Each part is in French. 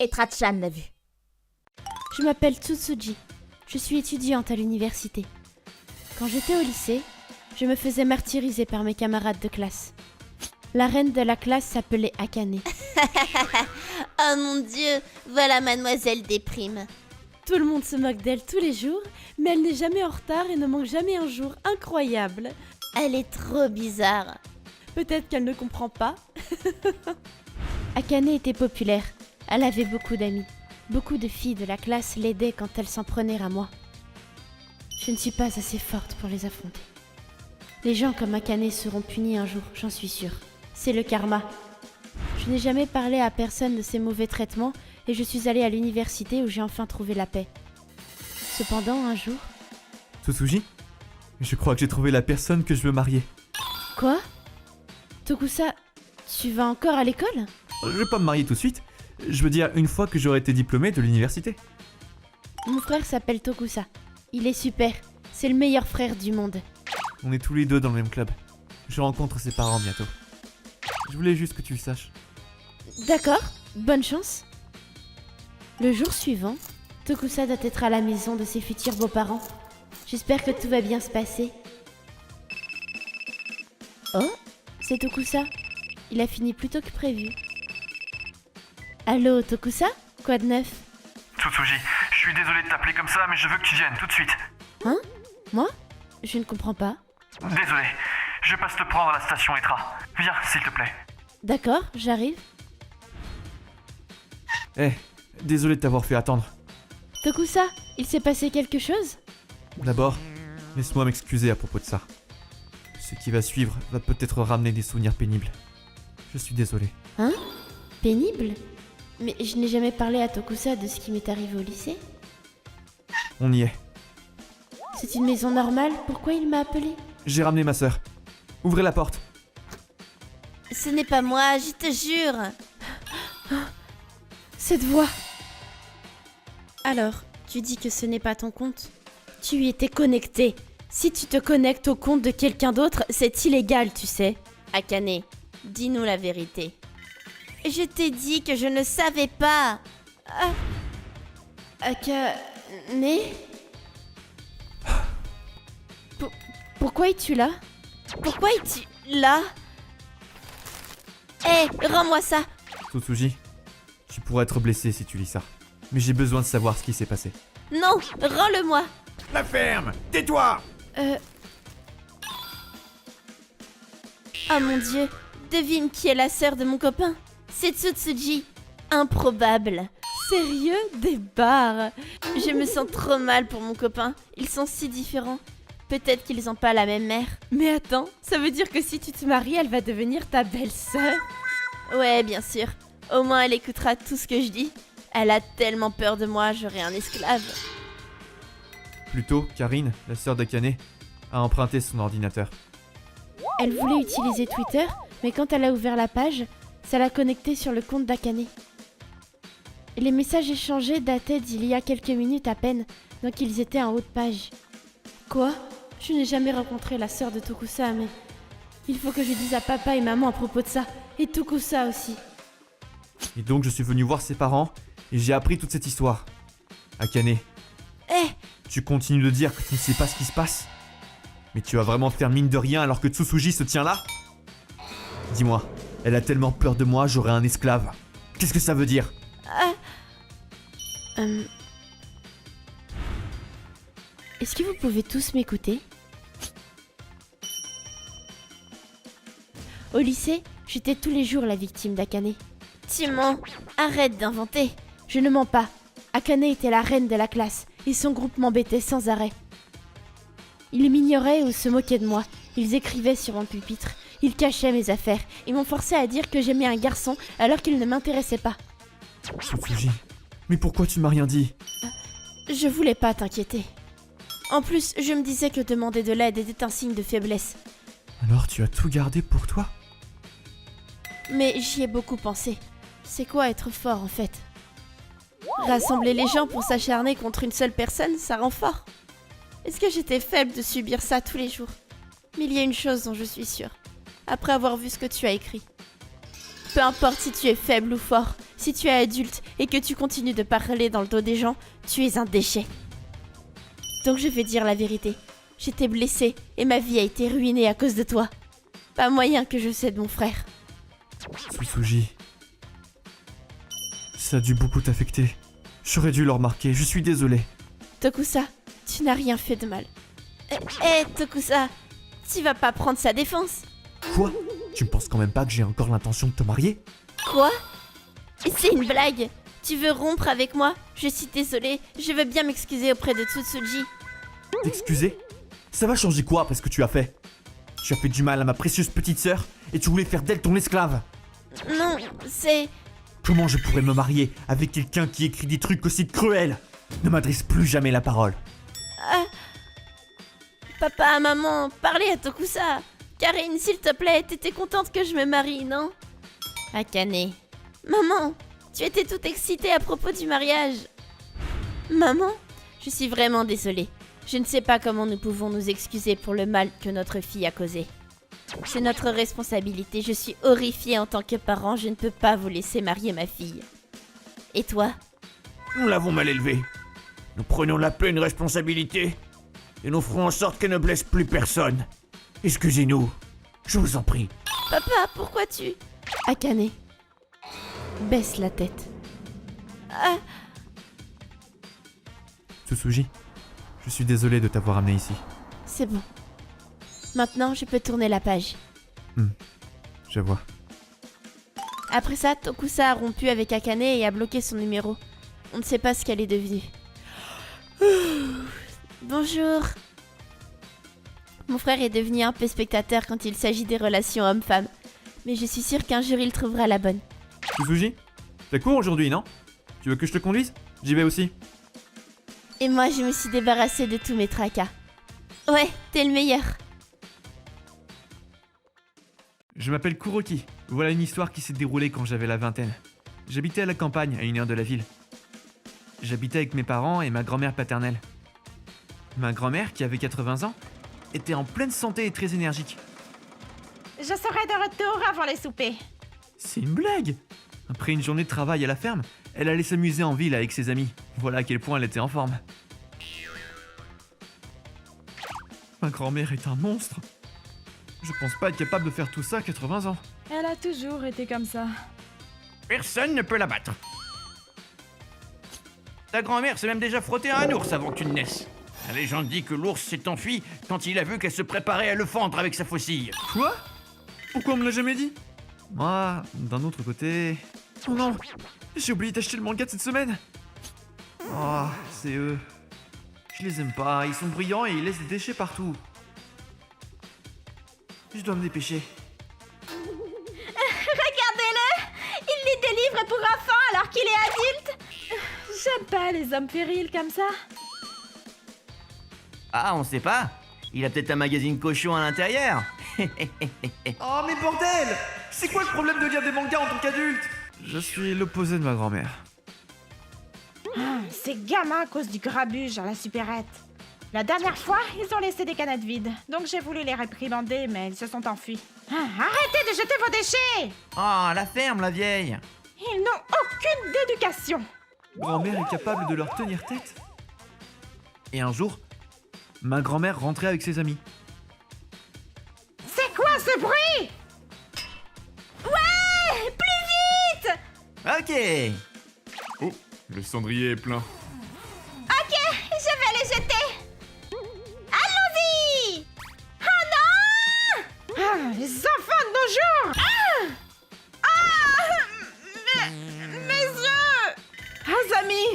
Et Trachan l'a vu. Je m'appelle Tsutsuji. Je suis étudiante à l'université. Quand j'étais au lycée, je me faisais martyriser par mes camarades de classe. La reine de la classe s'appelait Akane. Oh mon Dieu, voilà Mademoiselle Déprime. Tout le monde se moque d'elle tous les jours, mais elle n'est jamais en retard et ne manque jamais un jour. Incroyable. Elle est trop bizarre. Peut-être qu'elle ne comprend pas. Akane était populaire. Elle avait beaucoup d'amis. Beaucoup de filles de la classe l'aidaient quand elle s'en prenait à moi. Je ne suis pas assez forte pour les affronter. Les gens comme Akane seront punis un jour, j'en suis sûre. C'est le karma. Je n'ai jamais parlé à personne de ces mauvais traitements et je suis allée à l'université où j'ai enfin trouvé la paix. Cependant, un jour... Tsutsuji, je crois que j'ai trouvé la personne que je veux marier. Quoi? Tokusa, tu vas encore à l'école? Je vais pas me marier tout de suite. Je veux dire, une fois que j'aurai été diplômé de l'université. Mon frère s'appelle Tokusa. Il est super. C'est le meilleur frère du monde. On est tous les deux dans le même club. Je rencontre ses parents bientôt. Je voulais juste que tu le saches. D'accord, bonne chance. Le jour suivant, Tokusa doit être à la maison de ses futurs beaux-parents. J'espère que tout va bien se passer. Oh, c'est Tokusa. Il a fini plus tôt que prévu. Allô, Tokusa? Quoi de neuf? Tsutsuji, je suis désolé de t'appeler comme ça, mais je veux que tu viennes tout de suite. Hein? Moi? Je ne comprends pas. Désolé, je passe te prendre à la station Etra. Viens, s'il te plaît. D'accord, j'arrive. Désolé de t'avoir fait attendre. Tokusa, il s'est passé quelque chose? D'abord, laisse-moi m'excuser à propos de ça. Ce qui va suivre va peut-être ramener des souvenirs pénibles. Je suis désolé. Hein? Pénible? Mais je n'ai jamais parlé à Tokusa de ce qui m'est arrivé au lycée. On y est. C'est une maison normale, pourquoi il m'a appelé? J'ai ramené ma sœur. Ouvrez la porte. Ce n'est pas moi, je te jure. Cette voix. Alors, tu dis que ce n'est pas ton compte? Tu y étais connecté. Si tu te connectes au compte de quelqu'un d'autre, c'est illégal, tu sais. Akane, dis-nous la vérité. Je t'ai dit que je ne savais pas. Akane? Pourquoi es-tu là? Pourquoi es-tu là? Hé, rends-moi ça. Tsutsuji, tu pourrais être blessé si tu lis ça. Mais j'ai besoin de savoir ce qui s'est passé. Non, rends-le-moi. La ferme! Tais-toi! Oh mon Dieu, devine qui est la sœur de mon copain. C'est Tsutsuji. Improbable. Sérieux? Des barres. Je me sens trop mal pour mon copain. Ils sont si différents. Peut-être qu'ils n'ont pas la même mère. Mais attends, ça veut dire que si tu te maries, elle va devenir ta belle-sœur? Ouais, bien sûr. Au moins, elle écoutera tout ce que je dis. Elle a tellement peur de moi, j'aurai un esclave. Plus tôt, Karine, la sœur d'Akane, a emprunté son ordinateur. Elle voulait utiliser Twitter, mais quand elle a ouvert la page, ça l'a connectée sur le compte d'Akane. Les messages échangés dataient d'il y a quelques minutes à peine, donc ils étaient en haut de page. Quoi? Je n'ai jamais rencontré la sœur de Tokusa, mais... Il faut que je dise à papa et maman à propos de ça, et Tokusa aussi. Et donc je suis venu voir ses parents, et j'ai appris toute cette histoire. Akane, tu continues de dire que tu ne sais pas ce qui se passe? Mais tu vas vraiment faire mine de rien alors que Tsutsuji se tient là? Dis-moi, elle a tellement peur de moi, j'aurai un esclave. Qu'est-ce que ça veut dire? Est-ce que vous pouvez tous m'écouter? Au lycée, j'étais tous les jours la victime d'Akane. Tu mens. Arrête d'inventer. Je ne mens pas. Akane était la reine de la classe, et son groupe m'embêtait sans arrêt. Ils m'ignoraient ou se moquaient de moi. Ils écrivaient sur mon pupitre. Ils cachaient mes affaires. Ils m'ont forcé à dire que j'aimais un garçon alors qu'il ne m'intéressait pas. Tsutsuji, mais pourquoi tu m'as rien dit? Je voulais pas t'inquiéter. En plus, je me disais que demander de l'aide était un signe de faiblesse. Alors tu as tout gardé pour toi? Mais j'y ai beaucoup pensé. C'est quoi être fort en fait? Rassembler les gens pour s'acharner contre une seule personne, ça rend fort. Est-ce que j'étais faible de subir ça tous les jours? Mais il y a une chose dont je suis sûre. Après avoir vu ce que tu as écrit. Peu importe si tu es faible ou fort, Si tu es adulte et que tu continues de parler dans le dos des gens, tu es un déchet. Donc je vais dire la vérité. J'étais blessée et ma vie a été ruinée à cause de toi. Pas moyen que je cède mon frère. Tsusuji. Ça a dû beaucoup t'affecter. J'aurais dû le remarquer, je suis désolé. Tokusa, tu n'as rien fait de mal. Hé, Tokusa, tu vas pas prendre sa défense. Quoi? Tu me penses quand même pas que j'ai encore l'intention de te marier? Quoi? Et c'est une blague. Tu veux rompre avec moi? Je suis désolée, je veux bien m'excuser auprès de Tsutsuji. T'excuser? Ça va changer quoi parce que tu as fait? Tu as fait du mal à ma précieuse petite sœur et tu voulais faire d'elle ton esclave. Non, c'est... Comment je pourrais me marier avec quelqu'un qui écrit des trucs aussi cruels? Ne m'adresse plus jamais la parole. Papa, maman, parlez à Tokusa. Karine, s'il te plaît, t'étais contente que je me marie, non? Akane. Maman, tu étais toute excitée à propos du mariage. Maman, je suis vraiment désolée. Je ne sais pas comment nous pouvons nous excuser pour le mal que notre fille a causé. C'est notre responsabilité, je suis horrifiée en tant que parent, je ne peux pas vous laisser marier ma fille. Et toi? Nous l'avons mal élevée. Nous prenons la pleine responsabilité et nous ferons en sorte qu'elle ne blesse plus personne. Excusez-nous, je vous en prie. Papa, pourquoi tu... Akane. Baisse la tête. Tsusuji, je suis désolé de t'avoir amené ici. C'est bon. Maintenant, je peux tourner la page. Je vois. Après ça, Tokusa a rompu avec Akane et a bloqué son numéro. On ne sait pas ce qu'elle est devenue. Bonjour. Mon frère est devenu un peu spectateur quand il s'agit des relations hommes-femmes. Mais je suis sûre qu'un jour il trouvera la bonne. Tsusuji, t'as cours aujourd'hui, non? Tu veux que je te conduise? J'y vais aussi. Et moi, je me suis débarrassée de tous mes tracas. Ouais, t'es le meilleur. Je m'appelle Kuroki. Voilà une histoire qui s'est déroulée quand j'avais la vingtaine. J'habitais à la campagne, à 1 heure de la ville. J'habitais avec mes parents et ma grand-mère paternelle. Ma grand-mère, qui avait 80 ans, était en pleine santé et très énergique. Je serai de retour avant les soupers. C'est une blague! Après une journée de travail à la ferme, elle allait s'amuser en ville avec ses amis. Voilà à quel point elle était en forme. Ma grand-mère est un monstre. Je pense pas être capable de faire tout ça à 80 ans. Elle a toujours été comme ça. Personne ne peut la battre. Ta grand-mère s'est même déjà frottée à un ours avant que tu ne naisses. La légende dit que l'ours s'est enfui quand il a vu qu'elle se préparait à le fendre avec sa faucille. Quoi? Pourquoi on me l'a jamais dit? Moi, d'un autre côté... Oh non! J'ai oublié d'acheter le manga de cette semaine! Oh, c'est eux. Je les aime pas, ils sont brillants et ils laissent des déchets partout. Je dois me dépêcher. Regardez-le! Il lit des livres pour enfants alors qu'il est adulte! J'aime pas les hommes périls comme ça. Ah, on sait pas. Il a peut-être un magazine cochon à l'intérieur. Oh mais bordel! C'est quoi le problème de lire des mangas en tant qu'adulte? Je suis l'opposé de ma grand-mère. Ces gamins à cause du grabuge à la supérette. La dernière fois, ils ont laissé des canettes vides. Donc j'ai voulu les réprimander, mais ils se sont enfuis. Arrêtez de jeter vos déchets! Ah, la ferme, la vieille. Ils n'ont aucune éducation. Grand-mère est capable de leur tenir tête. Et un jour, ma grand-mère rentrait avec ses amis. C'est quoi ce bruit? Ouais! Plus vite! Ok. Oh, le cendrier est plein. Ok, je vais les jeter. Allons-y! Oh non! Les enfants de nos jours! Mes yeux! Azami!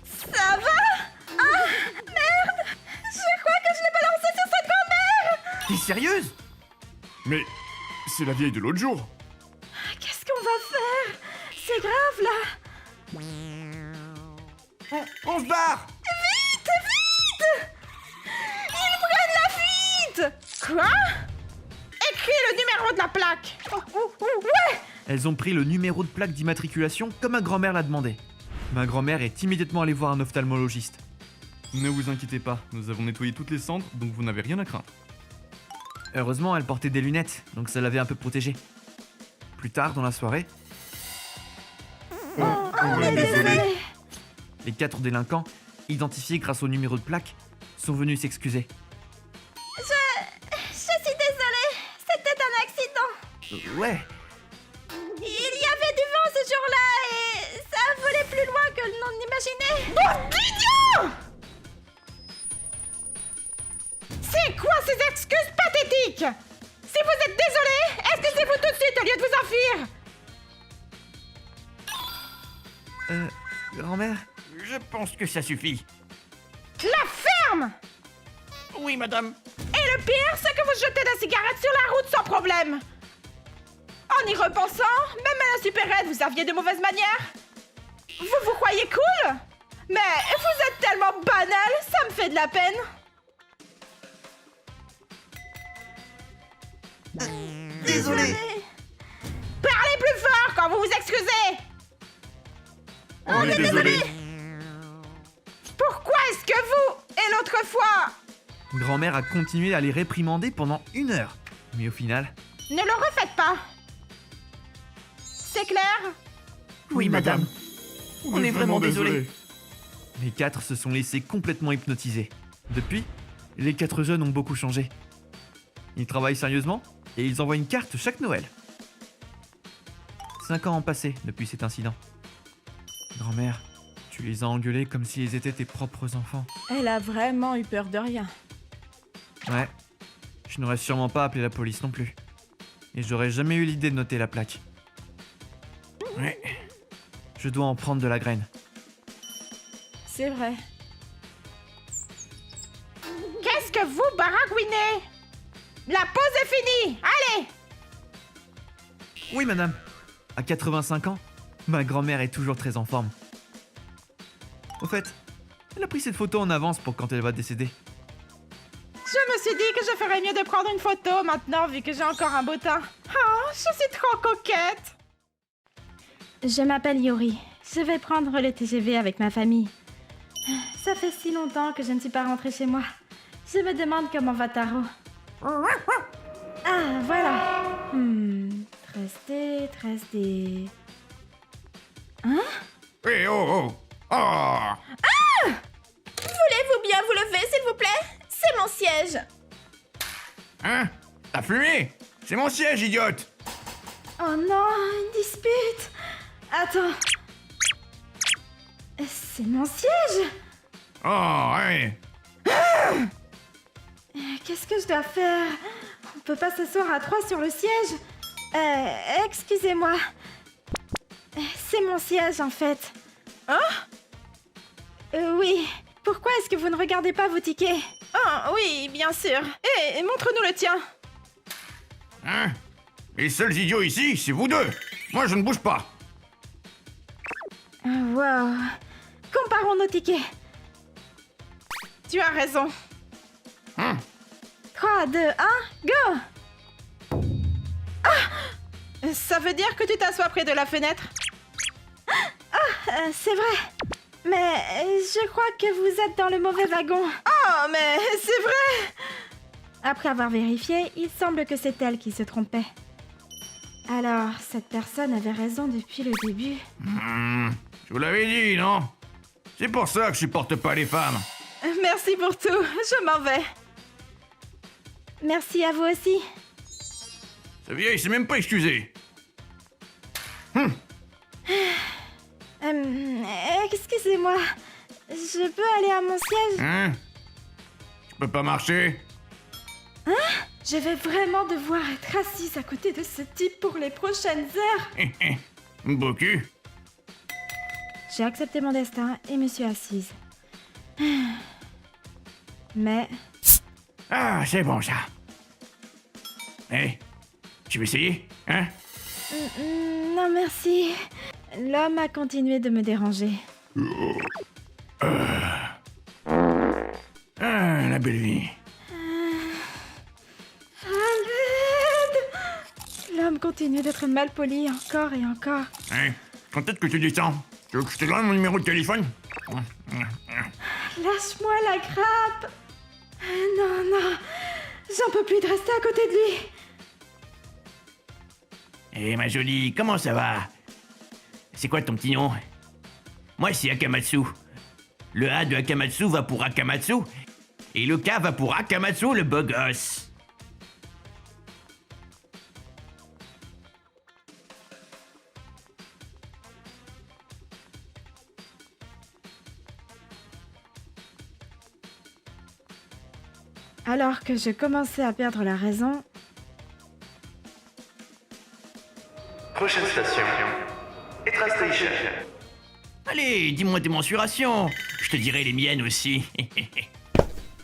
Ça va? Merde! Je crois que je l'ai balancé sur sa grand-mère! T'es sérieuse? Mais c'est la vieille de l'autre jour. Qu'est-ce qu'on va faire? C'est grave là! On se barre. Vite! Vite! Ils prennent la fuite! Quoi? Écris le numéro de la plaque! Ouais! Elles ont pris le numéro de plaque d'immatriculation comme ma grand-mère l'a demandé. Ma grand-mère est immédiatement allée voir un ophtalmologiste. Ne vous inquiétez pas, nous avons nettoyé toutes les cendres, donc vous n'avez rien à craindre. Heureusement, elle portait des lunettes, donc ça l'avait un peu protégée. Plus tard dans la soirée, Oh On est désolé. Les 4 délinquants, identifiés grâce au numéro de plaque, sont venus s'excuser. Je suis désolée. C'était un accident. Ouais, Il y avait du vent ce jour-là et ça a volé plus loin que l'on imaginait. Bon d'idiot! C'est quoi ces excuses pathétiques? Si vous êtes désolé, excusez-vous tout de suite au lieu de vous enfuir. grand-mère. Je pense que ça suffit. La ferme! Oui, madame. Et le pire, c'est que vous jetez des cigarettes sur la route sans problème. En y repensant, même à la supérette, vous aviez de mauvaises manières. Vous vous croyez cool? Mais vous êtes tellement banal, ça me fait de la peine. Désolée. Parlez plus fort quand vous vous excusez. On est désolé. Pourquoi est-ce que vous, et l'autre fois, Grand-mère a continué à les réprimander pendant 1 heure. Mais au final, ne le refaites pas? C'est clair? Oui, madame. On est vraiment désolé. les 4 se sont laissés complètement hypnotiser. Depuis, les 4 jeunes ont beaucoup changé. Ils travaillent sérieusement et ils envoient une carte chaque Noël. 5 ans ont passé depuis cet incident. Grand-mère, tu les as engueulés comme s'ils étaient tes propres enfants. Elle a vraiment eu peur de rien. Ouais, je n'aurais sûrement pas appelé la police non plus. Et j'aurais jamais eu l'idée de noter la plaque. Ouais. Je dois en prendre de la graine. C'est vrai. Qu'est-ce que vous baragouinez? La pause est finie. Allez! Oui, madame. À 85 ans, ma grand-mère est toujours très en forme. Au fait, elle a pris cette photo en avance pour quand elle va décéder. Je me suis dit que je ferais mieux de prendre une photo maintenant vu que j'ai encore un beau teint. Oh, je suis trop coquette. Je m'appelle Yori. Je vais prendre le TGV avec ma famille. Ça fait si longtemps que je ne suis pas rentrée chez moi. Je me demande comment va Taro. Ah, voilà. 13D. Hein? Eh oh oh. Oh. Voulez-vous bien vous lever, s'il vous plaît? C'est mon siège. Hein? T'as fumé? C'est mon siège, idiote. Oh non, une dispute. Attends. C'est mon siège. Oh, ouais. Qu'est-ce que je dois faire? On peut pas s'asseoir à 3 sur le siège. Excusez-moi. C'est mon siège en fait. Hein? Oui. Pourquoi est-ce que vous ne regardez pas vos tickets? Oh, oui, bien sûr. Et montre-nous le tien. Hein? Les seuls idiots ici, c'est vous deux. Moi, je ne bouge pas. Wow. Comparons nos tickets. Tu as raison. 3, 2, 1, go! Ça veut dire que tu t'assois près de la fenêtre? C'est vrai. Mais je crois que vous êtes dans le mauvais wagon. Oh, mais c'est vrai! Après avoir vérifié, il semble que c'est elle qui se trompait. Alors, cette personne avait raison depuis le début. Je vous l'avais dit, non? C'est pour ça que je supporte pas les femmes. Merci pour tout. Je m'en vais. Merci à vous aussi. Ce vieil s'est même pas excusé. Excusez-moi. Je peux aller à mon siège? Hein? Tu peux pas marcher? Je vais vraiment devoir être assise à côté de ce type pour les prochaines heures. Beaucoup. J'ai accepté mon destin et me suis assise. Mais Ah, c'est bon ça. Eh, tu veux essayer? Hein? non merci. L'homme a continué de me déranger. Ah, la belle vie. L'homme continue d'être malpoli encore et encore. Hein? Quand est-ce que tu descends? Tu veux que je te donne mon numéro de téléphone? Lâche-moi la grappe. Non, j'en peux plus de rester à côté de lui. Eh, ma jolie, comment ça va? C'est quoi ton petit nom? Moi, c'est Akamatsu. Le A de Akamatsu va pour Akamatsu. Et le K va pour Akamatsu, le beau gosse. Alors que je commençais à perdre la raison, Prochaine station. Etra Station. Allez, dis-moi tes mensurations. Je te dirai les miennes aussi.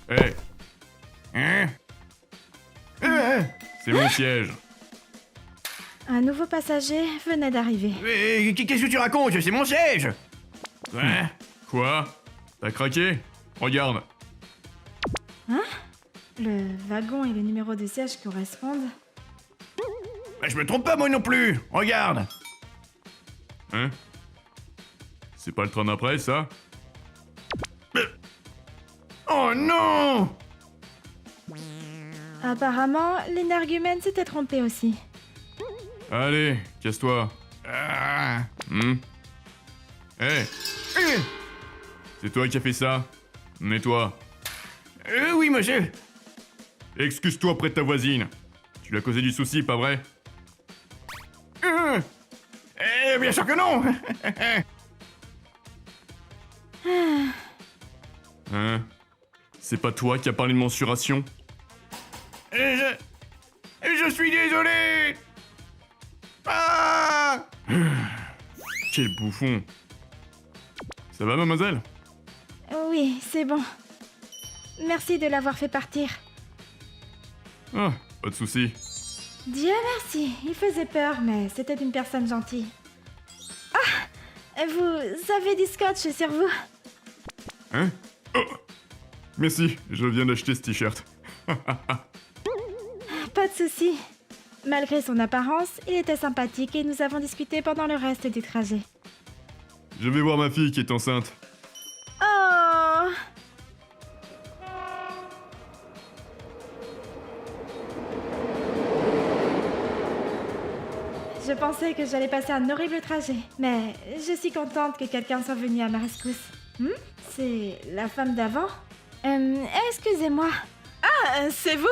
Hé, Hein? c'est mon siège. un nouveau passager venait d'arriver. Qu'est-ce que tu racontes? C'est mon siège. Quoi? Quoi? T'as craqué? Regarde. Le wagon et le numéro de siège correspondent. Bah, je me trompe pas moi non plus. Regarde. Hein? C'est pas le train d'après, ça? Oh non! Apparemment, l'énergumène s'était trompé aussi. Allez, casse-toi. Ah. Hé, c'est toi qui as fait ça? Mets-toi. Oui, monsieur. Excuse-toi près de ta voisine. Tu lui as causé du souci, pas vrai? Bien sûr que non. Hein? C'est pas toi qui as parlé de mensuration? Je suis désolé. Ah! Quel bouffon. Ça va, mademoiselle? Oui, c'est bon. Merci de l'avoir fait partir. Ah, pas de souci. Dieu merci, il faisait peur, mais c'était une personne gentille. Ah! Vous avez du scotch sur vous? Hein? Oh! Merci, je viens d'acheter ce t-shirt. Pas de souci. Malgré son apparence, il était sympathique et nous avons discuté pendant le reste du trajet. Je vais voir ma fille qui est enceinte. Oh! Je pensais que j'allais passer un horrible trajet, mais je suis contente que quelqu'un soit venu à ma rescousse. C'est la femme d'avant? Excusez-moi. C'est vous?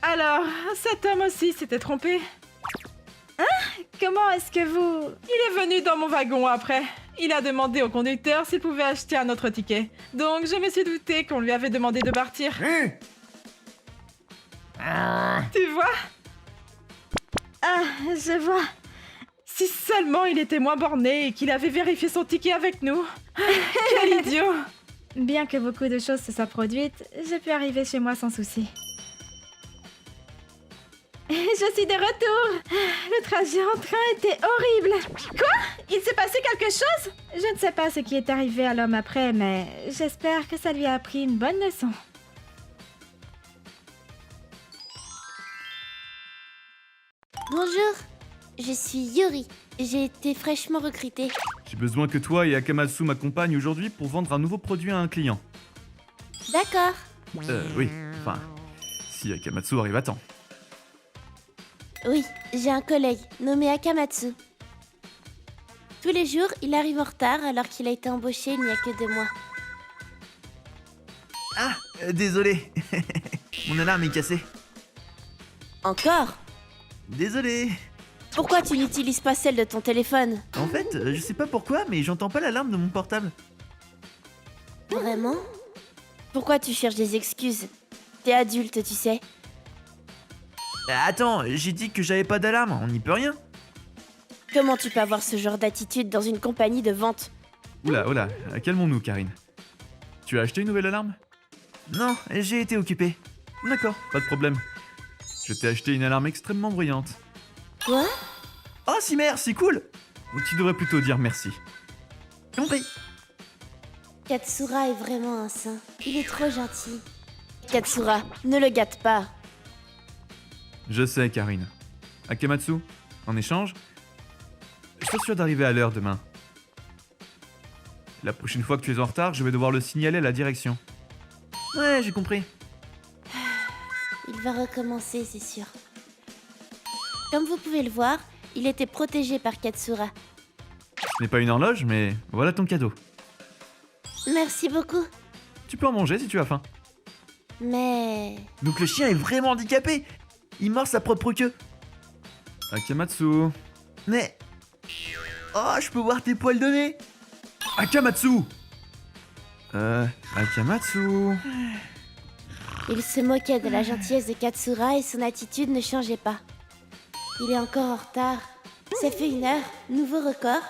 Alors, cet homme aussi s'était trompé. Comment est-ce que vous... Il est venu dans mon wagon après. Il a demandé au conducteur s'il pouvait acheter un autre ticket. Donc je me suis douté qu'on lui avait demandé de partir. Tu vois? Ah, je vois. Si seulement il était moins borné et qu'il avait vérifié son ticket avec nous. Quel idiot! Bien que beaucoup de choses se soient produites, j'ai pu arriver chez moi sans souci. Je suis de retour. Le trajet en train était horrible. Quoi? Il s'est passé quelque chose? Je ne sais pas ce qui est arrivé à l'homme après, mais j'espère que ça lui a appris une bonne leçon. Bonjour, je suis Yuri. J'ai été fraîchement recrutée. J'ai besoin que toi et Akamatsu m'accompagnent aujourd'hui pour vendre un nouveau produit à un client. D'accord. Oui, enfin, si Akamatsu arrive à temps. Oui, j'ai un collègue nommé Akamatsu. Tous les jours, il arrive en retard alors qu'il a été embauché il n'y a que 2 mois. Ah, désolé. Mon alarme est cassée. Encore? Désolé. Pourquoi tu n'utilises pas celle de ton téléphone? En fait, je sais pas pourquoi, mais j'entends pas l'alarme de mon portable. Vraiment? Pourquoi tu cherches des excuses? T'es adulte, tu sais. Attends, j'ai dit que j'avais pas d'alarme, on n'y peut rien. Comment tu peux avoir ce genre d'attitude dans une compagnie de vente? Oula, calmons-nous, Karine. Tu as acheté une nouvelle alarme? Non, j'ai été occupé. D'accord, pas de problème. Je t'ai acheté une alarme extrêmement bruyante. Quoi? Oh, si merde, c'est cool. Tu devrais plutôt dire merci. Compris. Katsura est vraiment un saint. Il est trop gentil. Katsura, ne le gâte pas. Je sais, Karine. Akamatsu, en échange, je t'assure d'arriver à l'heure demain. La prochaine fois que tu es en retard, je vais devoir le signaler à la direction. Ouais, j'ai compris. Il va recommencer, c'est sûr. Comme vous pouvez le voir, il était protégé par Katsura. Ce n'est pas une horloge, mais voilà ton cadeau. Merci beaucoup. Tu peux en manger si tu as faim. Mais... Donc le chien est vraiment handicapé. Il mord sa propre queue. Akamatsu. Mais... Oh, je peux voir tes poils de nez. Akamatsu. Akamatsu. Il se moquait de la gentillesse de Katsura et son attitude ne changeait pas. Il est encore en retard. Ça fait 1 heure, nouveau record.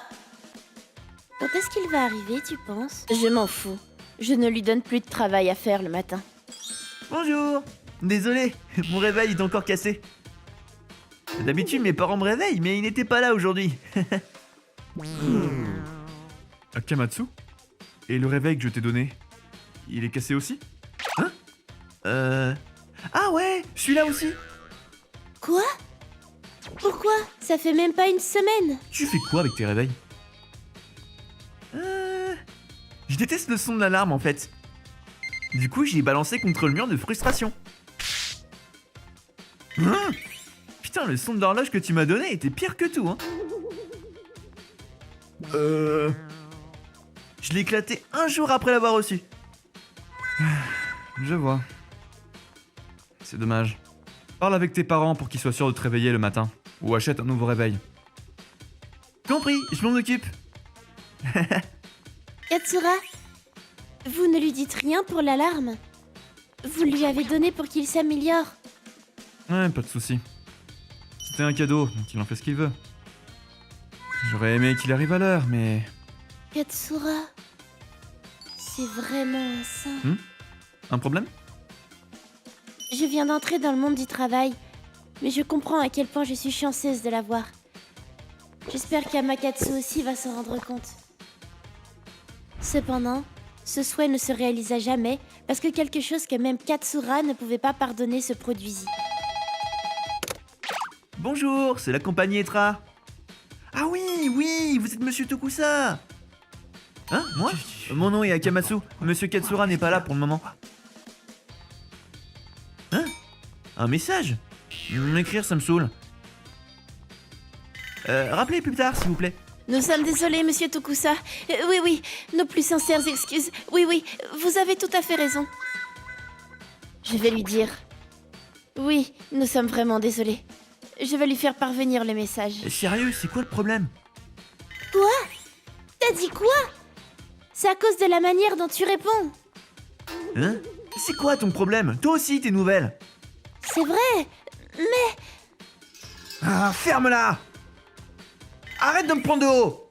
Quand est-ce qu'il va arriver, tu penses? Je m'en fous. Je ne lui donne plus de travail à faire le matin. Bonjour. Désolé, mon réveil est encore cassé. D'habitude, mes parents me réveillent, mais ils n'étaient pas là aujourd'hui. Akamatsu? Et le réveil que je t'ai donné, il est cassé aussi? Hein? Ah ouais, celui-là aussi. Quoi? Pourquoi? Ça fait même pas 1 semaine. Tu fais quoi avec tes réveils? Je déteste le son de l'alarme en fait. Du coup, j'ai balancé contre le mur de frustration. Putain, le son de l'horloge que tu m'as donné était pire que tout, hein. Je l'ai éclaté 1 jour après l'avoir reçu. Je vois. C'est dommage. Parle avec tes parents pour qu'ils soient sûrs de te réveiller le matin. Ou achète un nouveau réveil. Compris, je m'en occupe. Katsura, vous ne lui dites rien pour l'alarme? Vous lui avez donné pour qu'il s'améliore. Ouais, pas de souci. C'était un cadeau, donc il en fait ce qu'il veut. J'aurais aimé qu'il arrive à l'heure, mais... Katsura, c'est vraiment un saint. Un problème? Je viens d'entrer dans le monde du travail, mais je comprends à quel point je suis chanceuse de l'avoir. J'espère qu'Amakatsu aussi va s'en rendre compte. Cependant, ce souhait ne se réalisa jamais parce que quelque chose que même Katsura ne pouvait pas pardonner se produisit. Bonjour, c'est la compagnie Etra. Ah oui, vous êtes Monsieur Tokusa. Hein, moi? Mon nom est Akamatsu. Monsieur Katsura n'est pas là pour le moment. Hein? Un message? M'écrire, ça me saoule. Rappelez plus tard, s'il vous plaît. Nous sommes désolés, monsieur Tokusa. Oui, nos plus sincères excuses. Oui, vous avez tout à fait raison. Je vais lui dire. Oui, nous sommes vraiment désolés. Je vais lui faire parvenir le message. Sérieux, c'est quoi le problème? Quoi? T'as dit quoi? C'est à cause de la manière dont tu réponds. Hein? C'est quoi ton problème? Toi aussi, t'es nouvelle. C'est vrai, mais... Ah, ferme-la! Arrête de me prendre de haut!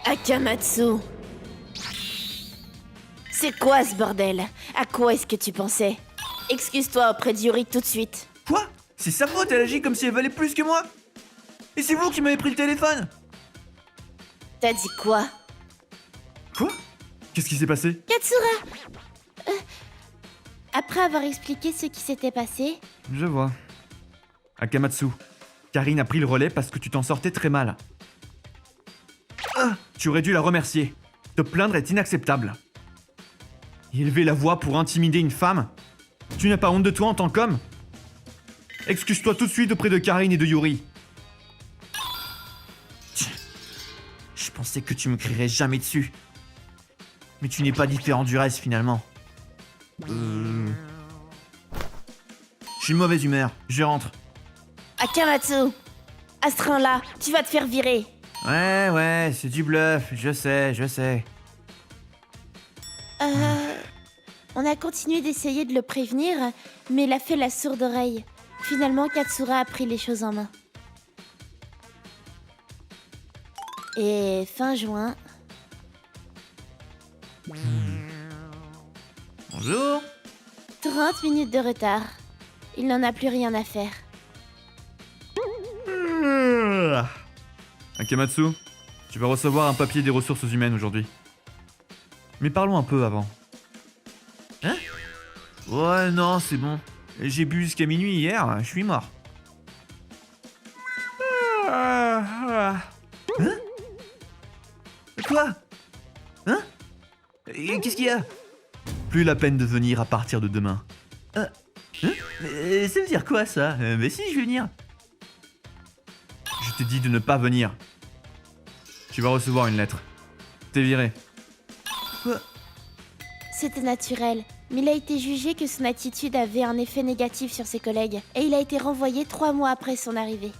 Akamatsu. C'est quoi ce bordel? À quoi est-ce que tu pensais? Excuse-toi auprès d'Yuri tout de suite. Quoi? C'est sa faute, elle agit comme si elle valait plus que moi? Et c'est vous qui m'avez pris le téléphone? T'as dit quoi? Quoi? Qu'est-ce qui s'est passé? Katsura, après avoir expliqué ce qui s'était passé... Je vois. Akamatsu, Karine a pris le relais parce que tu t'en sortais très mal. Ah, tu aurais dû la remercier. Te plaindre est inacceptable. Élever la voix pour intimider une femme? Tu n'as pas honte de toi en tant qu'homme? Excuse-toi tout de suite auprès de Karine et de Yuri. Je pensais que tu me crierais jamais dessus. Mais tu n'es pas différent du reste finalement. Je suis de mauvaise humeur, je rentre. Akamatsu. À ce train-là, tu vas te faire virer. Ouais, c'est du bluff, je sais. On a continué d'essayer de le prévenir, mais il a fait la sourde oreille. Finalement, Katsura a pris les choses en main. Et fin juin... Bonjour. 30 minutes de retard. Il n'en a plus rien à faire. Akamatsu, tu vas recevoir un papier des ressources humaines aujourd'hui. Mais parlons un peu avant. Hein? Ouais, non, c'est bon. J'ai bu jusqu'à minuit hier, je suis mort. Hein? Quoi? Hein? Et qu'est-ce qu'il y a? Plus la peine de venir à partir de demain. Hein? Ça veut dire quoi ça? Mais si, je vais venir. Je t'ai dit de ne pas venir. Tu vas recevoir une lettre. T'es viré. C'était naturel, mais il a été jugé que son attitude avait un effet négatif sur ses collègues, et il a été renvoyé 3 mois après son arrivée.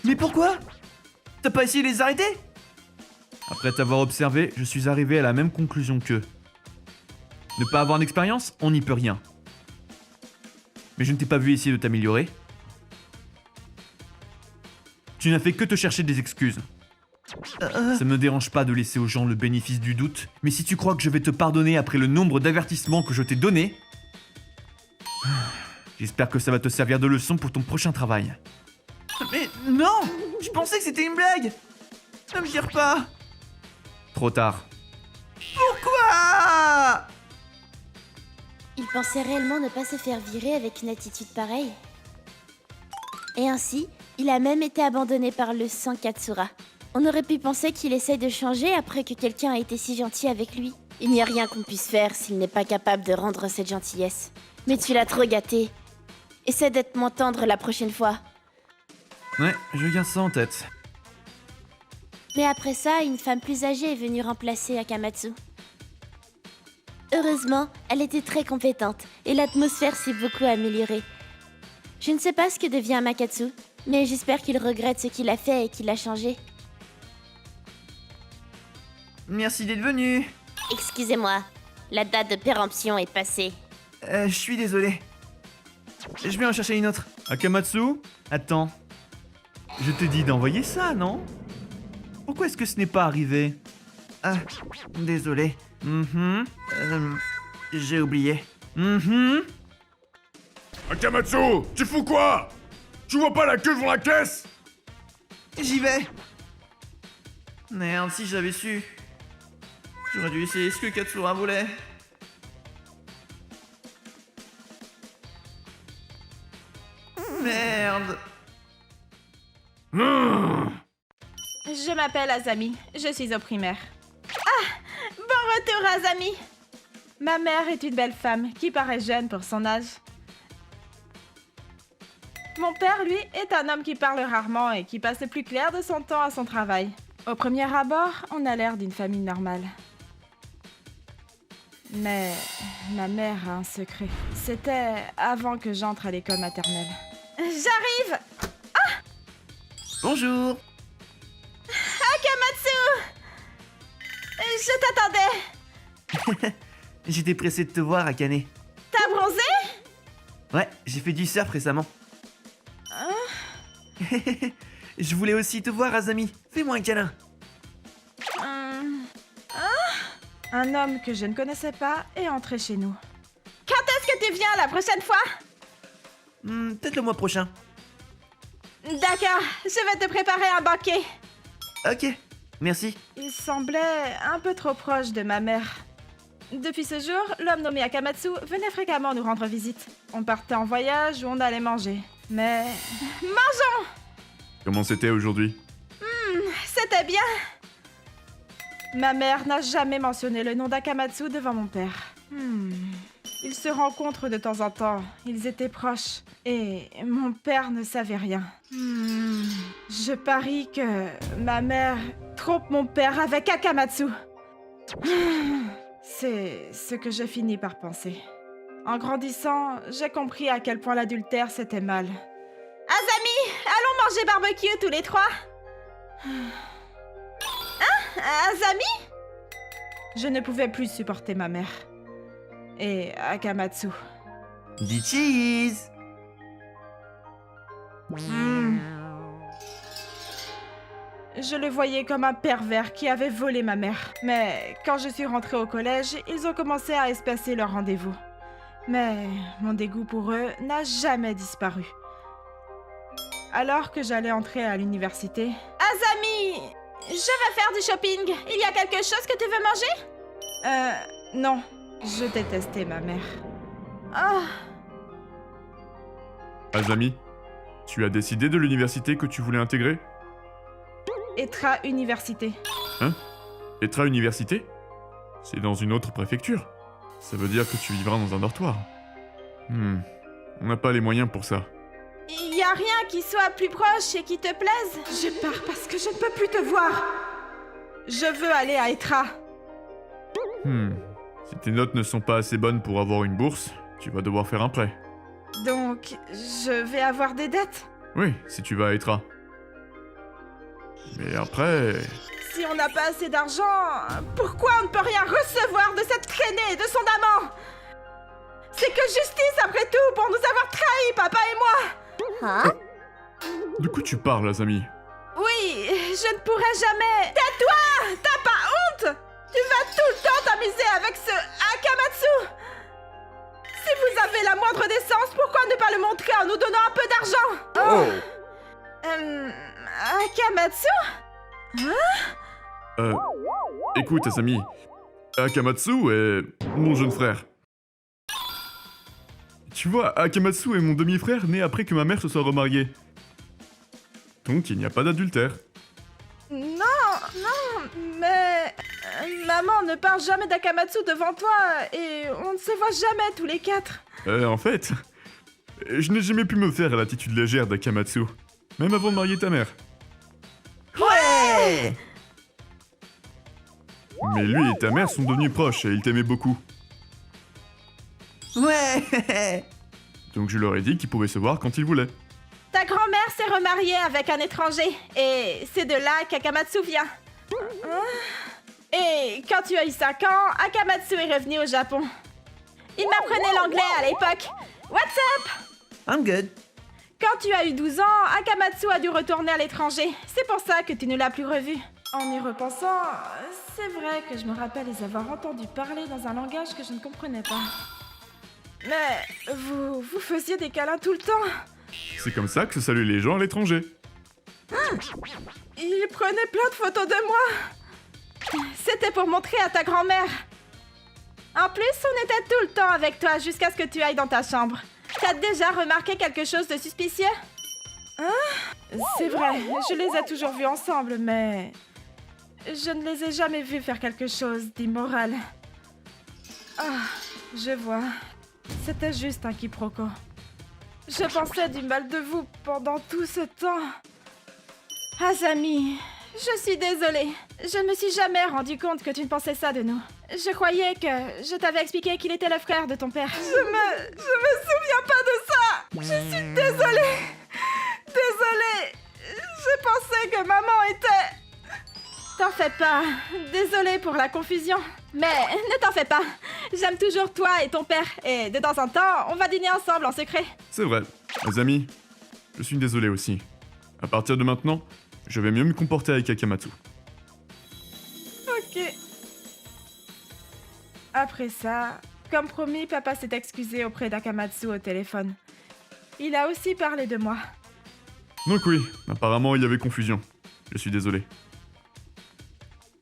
Mais pourquoi? T'as pas essayé de les arrêter? Après t'avoir observé, je suis arrivé à la même conclusion qu'eux. Ne pas avoir d'expérience, on n'y peut rien. Mais je ne t'ai pas vu essayer de t'améliorer. Tu n'as fait que te chercher des excuses. Ça me dérange pas de laisser aux gens le bénéfice du doute, mais si tu crois que je vais te pardonner après le nombre d'avertissements que je t'ai donnés, j'espère que ça va te servir de leçon pour ton prochain travail. Mais non! Je pensais que c'était une blague! Ne me gire pas! Trop tard. Pourquoi? Il pensait réellement ne pas se faire virer avec une attitude pareille. Et ainsi, il a même été abandonné par le sang Katsura. On aurait pu penser qu'il essaye de changer après que quelqu'un a été si gentil avec lui. Il n'y a rien qu'on puisse faire s'il n'est pas capable de rendre cette gentillesse. Mais tu l'as trop gâté. Essaie d'être moins tendre la prochaine fois. Ouais, je garde ça en tête. Mais après ça, une femme plus âgée est venue remplacer Akamatsu. Heureusement, elle était très compétente et l'atmosphère s'est beaucoup améliorée. Je ne sais pas ce que devient Makatsu, mais j'espère qu'il regrette ce qu'il a fait et qu'il a changé. Merci d'être venu. Excusez-moi, la date de péremption est passée. Je suis désolé. Je vais en chercher une autre. Akamatsu? Attends. Je t'ai dit d'envoyer ça, non? Pourquoi est-ce que ce n'est pas arrivé? Ah, désolé. J'ai oublié. Akamatsu, tu fous quoi? Tu vois pas la queue devant la caisse? J'y vais. Merde, si j'avais su. J'aurais dû essayer ce que Katsura voulait. Merde. Je m'appelle Azami, je suis au primaire. Ah! Bon retour, Azami! Ma mère est une belle femme qui paraît jeune pour son âge. Mon père, lui, est un homme qui parle rarement et qui passe le plus clair de son temps à son travail. Au premier abord, on a l'air d'une famille normale. Mais ma mère a un secret. C'était avant que j'entre à l'école maternelle. J'arrive! Bonjour. Akamatsu! Je t'attendais! J'étais pressé de te voir, Akane. T'as bronzé? Ouais, j'ai fait du surf récemment. Je voulais aussi te voir, Azami. Fais-moi un câlin. Un homme que je ne connaissais pas est entré chez nous. Quand est-ce que tu viens la prochaine fois? Peut-être le mois prochain. D'accord, je vais te préparer un banquet. Ok, merci. Il semblait un peu trop proche de ma mère. Depuis ce jour, l'homme nommé Akamatsu venait fréquemment nous rendre visite. On partait en voyage ou on allait manger. Mais... mangeons! Comment c'était aujourd'hui? C'était bien. Ma mère n'a jamais mentionné le nom d'Akamatsu devant mon père. Ils se rencontrent de temps en temps. Ils étaient proches. Et mon père ne savait rien. Je parie que ma mère trompe mon père avec Akamatsu. C'est ce que je finis par penser. En grandissant, j'ai compris à quel point l'adultère c'était mal. Azami, allons manger barbecue tous les trois. Azami? Je ne pouvais plus supporter ma mère. Et Akamatsu. Dis cheese. Je le voyais comme un pervers qui avait volé ma mère. Mais quand je suis rentrée au collège, ils ont commencé à espacer leurs rendez-vous. Mais mon dégoût pour eux n'a jamais disparu. Alors que j'allais entrer à l'université... Azami! Je vais faire du shopping. Il y a quelque chose que tu veux manger? Non. Je détestais ma mère. Azami, tu as décidé de l'université que tu voulais intégrer? Etra Université. Hein? Etra Université? C'est dans une autre préfecture. Ça veut dire que tu vivras dans un dortoir. On n'a pas les moyens pour ça. Il y a rien qui soit plus proche et qui te plaise? Je pars parce que je ne peux plus te voir. Je veux aller à Etra. Si tes notes ne sont pas assez bonnes pour avoir une bourse, tu vas devoir faire un prêt. Donc, je vais avoir des dettes? Oui, si tu vas à Etra. Mais après... Si on n'a pas assez d'argent, pourquoi on ne peut rien recevoir de cette traînée et de son amant? C'est que justice après tout pour nous avoir trahis, papa et moi! Hein? De quoi tu parles, Azami? Oui, je ne pourrai jamais... Tais-toi! T'as pas honte? Tu vas tout le temps t'amuser avec ce Akamatsu! Si vous avez la moindre décence, pourquoi ne pas le montrer en nous donnant un peu d'argent? Akamatsu? Écoute, Asami, Akamatsu est mon jeune frère. Tu vois, Akamatsu est mon demi-frère né après que ma mère se soit remariée. Donc il n'y a pas d'adultère. Non, mais... maman ne parle jamais d'Akamatsu devant toi et on ne se voit jamais tous les quatre. En fait, je n'ai jamais pu me faire à l'attitude légère d'Akamatsu, même avant de marier ta mère. Ouais! Mais lui et ta mère sont devenus proches et ils t'aimaient beaucoup. Ouais! Donc je leur ai dit qu'ils pouvaient se voir quand ils voulaient. Ta grand-mère s'est remariée avec un étranger et c'est de là qu'Akamatsu vient. Et quand tu as eu 5 ans, Akamatsu est revenu au Japon. Il m'apprenait l'anglais à l'époque. What's up? I'm good. Quand tu as eu 12 ans, Akamatsu a dû retourner à l'étranger. C'est pour ça que tu ne l'as plus revu. En y repensant, c'est vrai que je me rappelle les avoir entendus parler dans un langage que je ne comprenais pas. Mais vous faisiez des câlins tout le temps. C'est comme ça que se saluent les gens à l'étranger. Il prenait plein de photos de moi. C'était pour montrer à ta grand-mère. En plus, on était tout le temps avec toi jusqu'à ce que tu ailles dans ta chambre. T'as déjà remarqué quelque chose de suspicieux? C'est vrai, je les ai toujours vus ensemble, mais... je ne les ai jamais vus faire quelque chose d'immoral. Je vois. C'était juste un quiproquo. Je pensais du mal de vous pendant tout ce temps. Azami, je suis désolée. Je ne me suis jamais rendu compte que tu ne pensais ça de nous. Je croyais que je t'avais expliqué qu'il était le frère de ton père. Je me souviens pas de ça. Je suis désolée. Désolée. Je pensais que maman était... T'en fais pas. Désolée pour la confusion. Mais ne t'en fais pas. J'aime toujours toi et ton père. Et de temps en temps, on va dîner ensemble en secret. C'est vrai. Mes amis, je suis désolé aussi. À partir de maintenant, je vais mieux me comporter avec Akamatsu. Ok. Après ça, comme promis, papa s'est excusé auprès d'Akamatsu au téléphone. Il a aussi parlé de moi. Donc oui, apparemment il y avait confusion. Je suis désolé.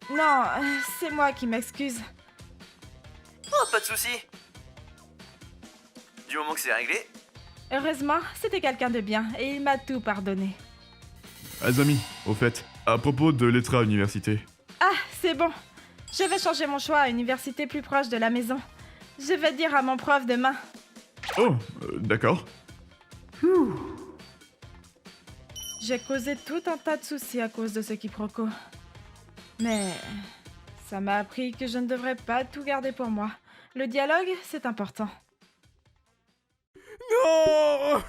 Non, c'est moi qui m'excuse. Oh, pas de souci. Du moment que c'est réglé. Heureusement, c'était quelqu'un de bien et il m'a tout pardonné. Azami, au fait, à propos de l'Etra Université. Ah, c'est bon. Je vais changer mon choix à une université plus proche de la maison. Je vais dire à mon prof demain. Oh, d'accord. J'ai causé tout un tas de soucis à cause de ce quiproquo. Mais ça m'a appris que je ne devrais pas tout garder pour moi. Le dialogue, c'est important. Non.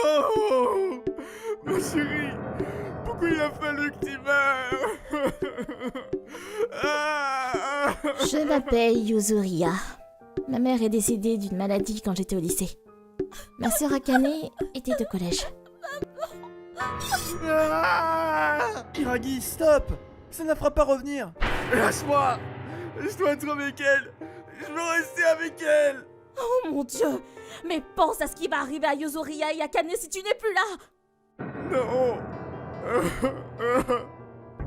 Non. Ma chérie, pourquoi il a fallu que tu meurs? Je m'appelle Yuzuria. Ma mère est décédée d'une maladie quand j'étais au lycée. Ma sœur Akane était au collège. Hiragi, stop! Ça ne la fera pas revenir! Lâche-moi. Je dois être avec elle. Je veux rester avec elle. Oh mon Dieu! Mais pense à ce qui va arriver à Yuzuria et Akane si tu n'es plus là! Non.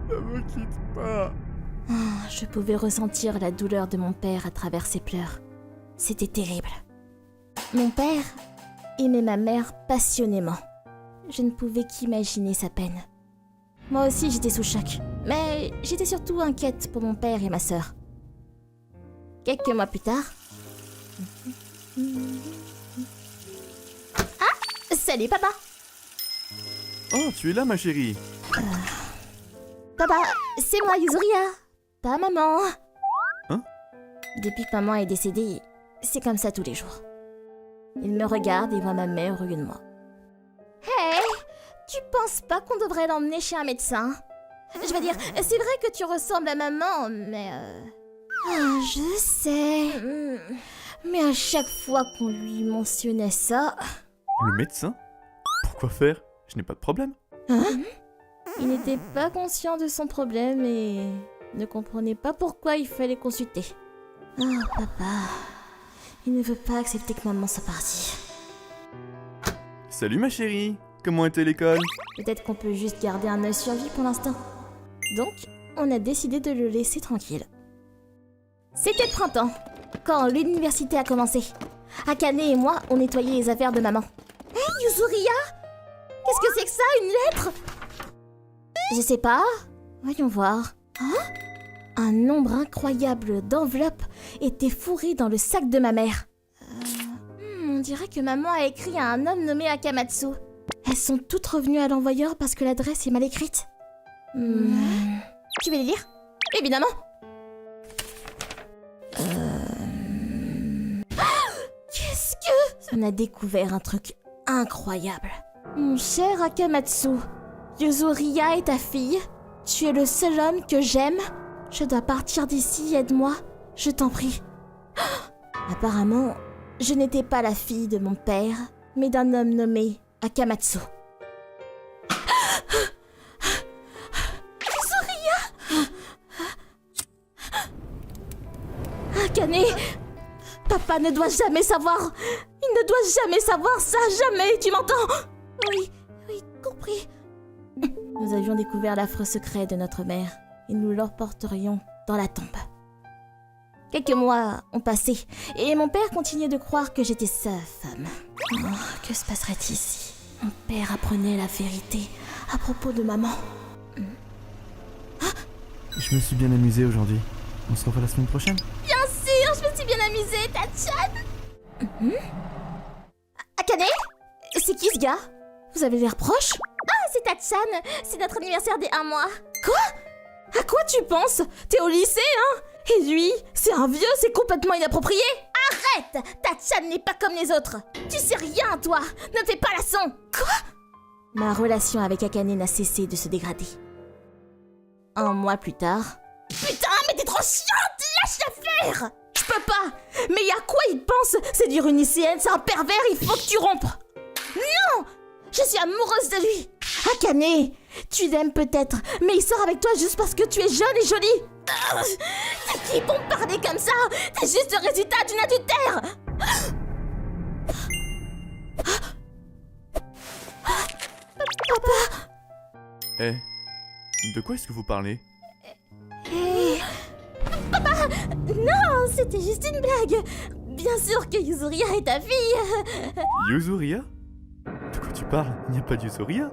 Ne me quitte pas. Je pouvais ressentir la douleur de mon père à travers ses pleurs. C'était terrible. Mon père aimait ma mère passionnément. Je ne pouvais qu'imaginer sa peine. Moi aussi j'étais sous choc, mais j'étais surtout inquiète pour mon père et ma sœur. Quelques mois plus tard... Salut papa. Oh, tu es là, ma chérie. Papa, c'est moi Yuzuria, pas maman. Hein? Depuis que maman est décédée, c'est comme ça tous les jours. Il me regarde et voit ma mère au lieu de moi. Hey, tu penses pas qu'on devrait l'emmener chez un médecin? Je veux dire, c'est vrai que tu ressembles à maman, mais Ah, je sais. Mais à chaque fois qu'on lui mentionnait ça... Le médecin? Pourquoi faire? Je n'ai pas de problème. Hein? Il n'était pas conscient de son problème et ne comprenait pas pourquoi il fallait consulter. Oh, papa... Il ne veut pas accepter que maman soit partie. Salut, ma chérie. Comment était l'école? Peut-être qu'on peut juste garder un œil sur lui pour l'instant. Donc, on a décidé de le laisser tranquille. C'était le printemps, quand l'université a commencé. Akane et moi, on nettoyait les affaires de maman. Hé, Yuzuria? Qu'est-ce que c'est que ça, une lettre? Je sais pas. Voyons voir. Hein? Un nombre incroyable d'enveloppes était fourré dans le sac de ma mère. On dirait que maman a écrit à un homme nommé Akamatsu. Elles sont toutes revenues à l'envoyeur parce que l'adresse est mal écrite. Tu veux les lire? Évidemment. Qu'est-ce que... On a découvert un truc incroyable. Mon cher Akamatsu, Yuzuria est ta fille. Tu es le seul homme que j'aime. Je dois partir d'ici, aide-moi. Je t'en prie. Apparemment, je n'étais pas la fille de mon père, mais d'un homme nommé Akamatsu. Yuzuria! Akane! Papa ne doit jamais savoir! Il ne doit jamais savoir ça, jamais, tu m'entends? Oui, compris. Nous avions découvert l'affreux secret de notre mère, et nous l'emporterions dans la tombe. Quelques mois ont passé, et mon père continuait de croire que j'étais sa femme. Oh, que se passerait ici? Mon père apprenait la vérité à propos de maman. Je me suis bien amusé aujourd'hui. On se revoit la semaine prochaine? Bien sûr, je me suis bien amusée, Tachan. Akane? C'est qui ce gars? Vous avez l'air proche? Ah, c'est Tachan, c'est notre anniversaire des 1 mois. Quoi? À quoi tu penses? T'es au lycée, hein? Et lui, c'est un vieux, c'est complètement inapproprié. Arrête! Tachan n'est pas comme les autres. Tu sais rien, toi. Ne fais pas la son. Quoi? Ma relation avec Akane n'a cessé de se dégrader. 1 mois plus tard... Putain, mais t'es trop chiante! Lâche l'affaire! Je peux pas! Mais à quoi il pense? Séduire une lycéenne, c'est un pervers, il faut que tu rompes! Non! Je suis amoureuse de lui! Akane, tu l'aimes peut-être, mais il sort avec toi juste parce que tu es jeune et jolie! C'est qui pour me parler comme ça? T'es juste le résultat d'une adultère! Papa! Eh, de quoi est-ce que vous parlez? Papa! Non, c'était juste une blague! Bien sûr que Yuzuria est ta fille! Yuzuria? De quoi tu parles? Il n'y a pas de Yuzuria?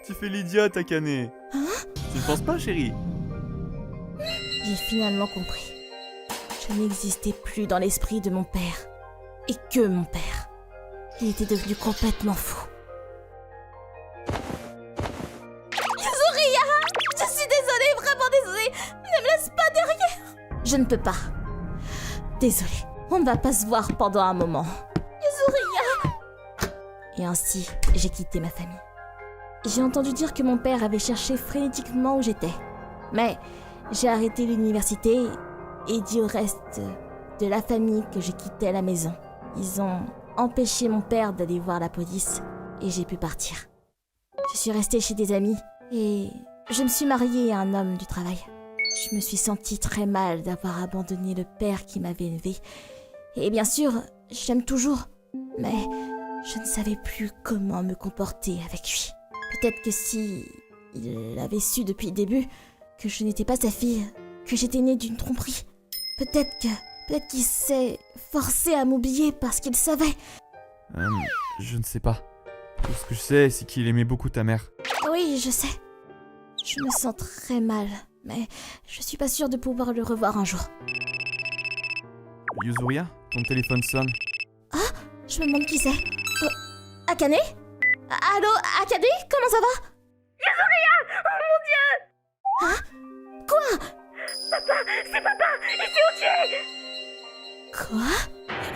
Tu fais l'idiote, Akane. Tu ne penses pas, chérie? J'ai finalement compris. Je n'existais plus dans l'esprit de mon père. Et que mon père. Il était devenu complètement fou. Yuzuria! Je suis désolée, vraiment désolée! Ne me laisse pas derrière! Je ne peux pas. Désolée, on ne va pas se voir pendant un moment. Yuzuria! Et ainsi, j'ai quitté ma famille. J'ai entendu dire que mon père avait cherché frénétiquement où j'étais. Mais j'ai arrêté l'université et dit au reste de la famille que je quittais la maison. Ils ont empêché mon père d'aller voir la police et j'ai pu partir. Je suis restée chez des amis et je me suis mariée à un homme du travail. Je me suis sentie très mal d'avoir abandonné le père qui m'avait élevée. Et bien sûr, je l'aime toujours, mais je ne savais plus comment me comporter avec lui. Peut-être que si il avait su depuis le début que je n'étais pas sa fille, que j'étais née d'une tromperie, peut-être qu'il s'est forcé à m'oublier parce qu'il savait. Je ne sais pas. Tout ce que je sais, c'est qu'il aimait beaucoup ta mère. Oui, je sais. Je me sens très mal, mais je suis pas sûre de pouvoir le revoir un jour. Yuzuria, ton téléphone sonne. Je me demande qui c'est. Akane? Allô, Akane? Comment ça va? Yasuria! Oh mon dieu! Hein? Quoi? Papa! C'est papa! Il s'est tué! Quoi?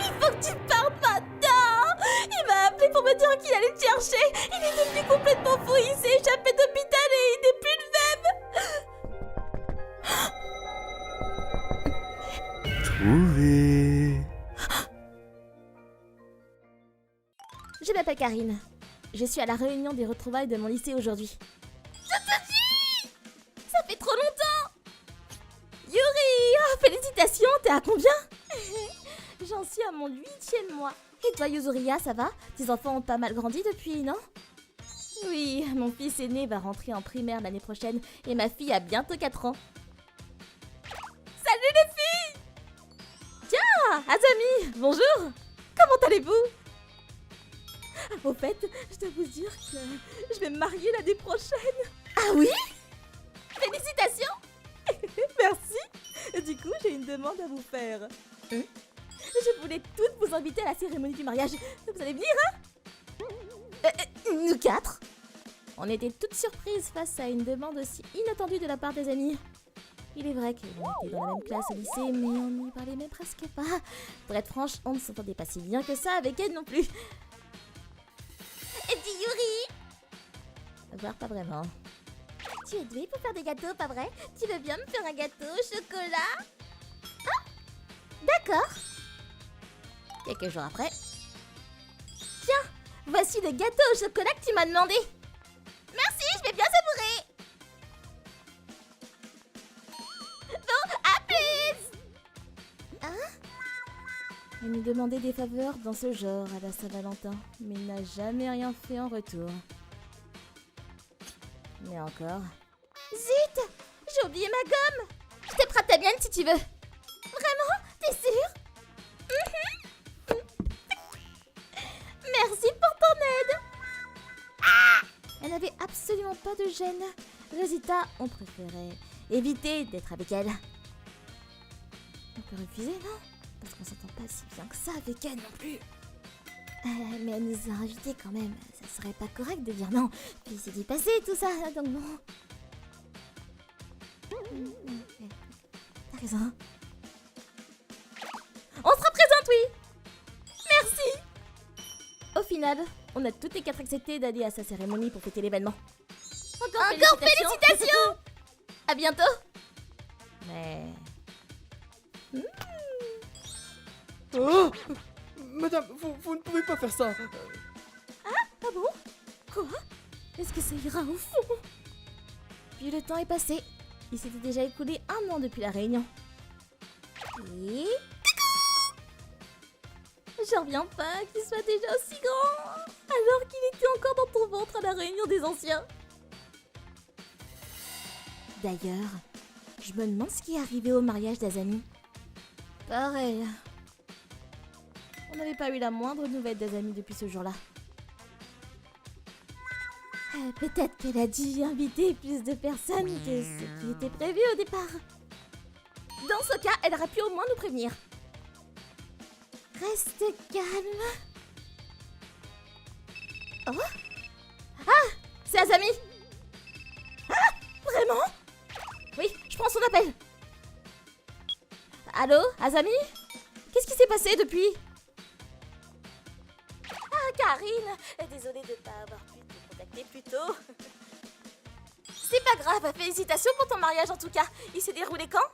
Il faut que tu partes maintenant! Il m'a appelé pour me dire qu'il allait te chercher! Il est devenu complètement fou, il s'est échappé d'hôpital et il n'est plus le même! Trouvé. Je m'appelle Karine. Je suis à la réunion des retrouvailles de mon lycée aujourd'hui. Je te suis! Ça fait trop longtemps! Yuri! Oh, félicitations, t'es à combien? J'en suis à mon 8e mois. Et toi, Yuzuria, ça va? Tes enfants ont pas mal grandi depuis, non? Oui, mon fils aîné va rentrer en primaire l'année prochaine et ma fille a bientôt 4 ans. Salut les filles! Tiens, Azami, bonjour! Comment allez-vous? Au fait, je dois vous dire que je vais me marier l'année prochaine. Ah oui? Félicitations! Merci! Du coup, j'ai une demande à vous faire. Je voulais toutes vous inviter à la cérémonie du mariage. Vous allez venir, hein? Nous 4? On était toutes surprises face à une demande aussi inattendue de la part des amis. Il est vrai qu'on était dans la même classe au lycée, mais on n'y parlait même presque pas. Pour être franche, on ne s'entendait pas si bien que ça avec elle non plus. Et dis Yuri! Voir pas vraiment. Tu es douée pour faire des gâteaux, pas vrai? Tu veux bien me faire un gâteau au chocolat? Ah! D'accord. Quelques jours après. Tiens, voici le gâteau au chocolat que tu m'as demandé. Merci, je vais bien savourer. Bon, à plus! Hein? Elle nous demandait des faveurs dans ce genre à la Saint-Valentin, mais il n'a jamais rien fait en retour. Mais encore... Zut! J'ai oublié ma gomme! Je te prête ta mienne si tu veux. Vraiment? T'es sûre? Merci pour ton aide! Elle n'avait absolument pas de gêne. Résultat, on préférait éviter d'être avec elle. On peut refuser, non? Parce qu'on s'entend pas si bien que ça avec elle non plus. Mais elle nous a invités quand même. Ça serait pas correct de dire non. Puis c'est du passé tout ça, donc bon. T'as raison. On se représente, oui! Merci! Au final, on a toutes les 4 accepté d'aller à sa cérémonie pour fêter l'événement. Encore félicitations! À bientôt! Mais... Oh! Madame, vous ne pouvez pas faire ça. Ah bon? Quoi? Est-ce que ça ira au fond? Puis le temps est passé. Il s'était déjà écoulé 1 an depuis la réunion. Et... J'en reviens pas qu'il soit déjà aussi grand, alors qu'il était encore dans ton ventre à la réunion des anciens. D'ailleurs, je me demande ce qui est arrivé au mariage d'Azami. Pareil. On n'avait pas eu la moindre nouvelle d'Azami depuis ce jour-là. Peut-être qu'elle a dû inviter plus de personnes que ce qui était prévu au départ. Dans ce cas, elle aurait pu au moins nous prévenir. Reste calme. Oh? Ah! C'est Azami! Ah! Vraiment? Oui, je prends son appel. Allô, Azami? Qu'est-ce qui s'est passé depuis? Ah, Karine! Désolée de ne pas avoir pu te contacter plus tôt. C'est pas grave, félicitations pour ton mariage en tout cas. Il s'est déroulé quand?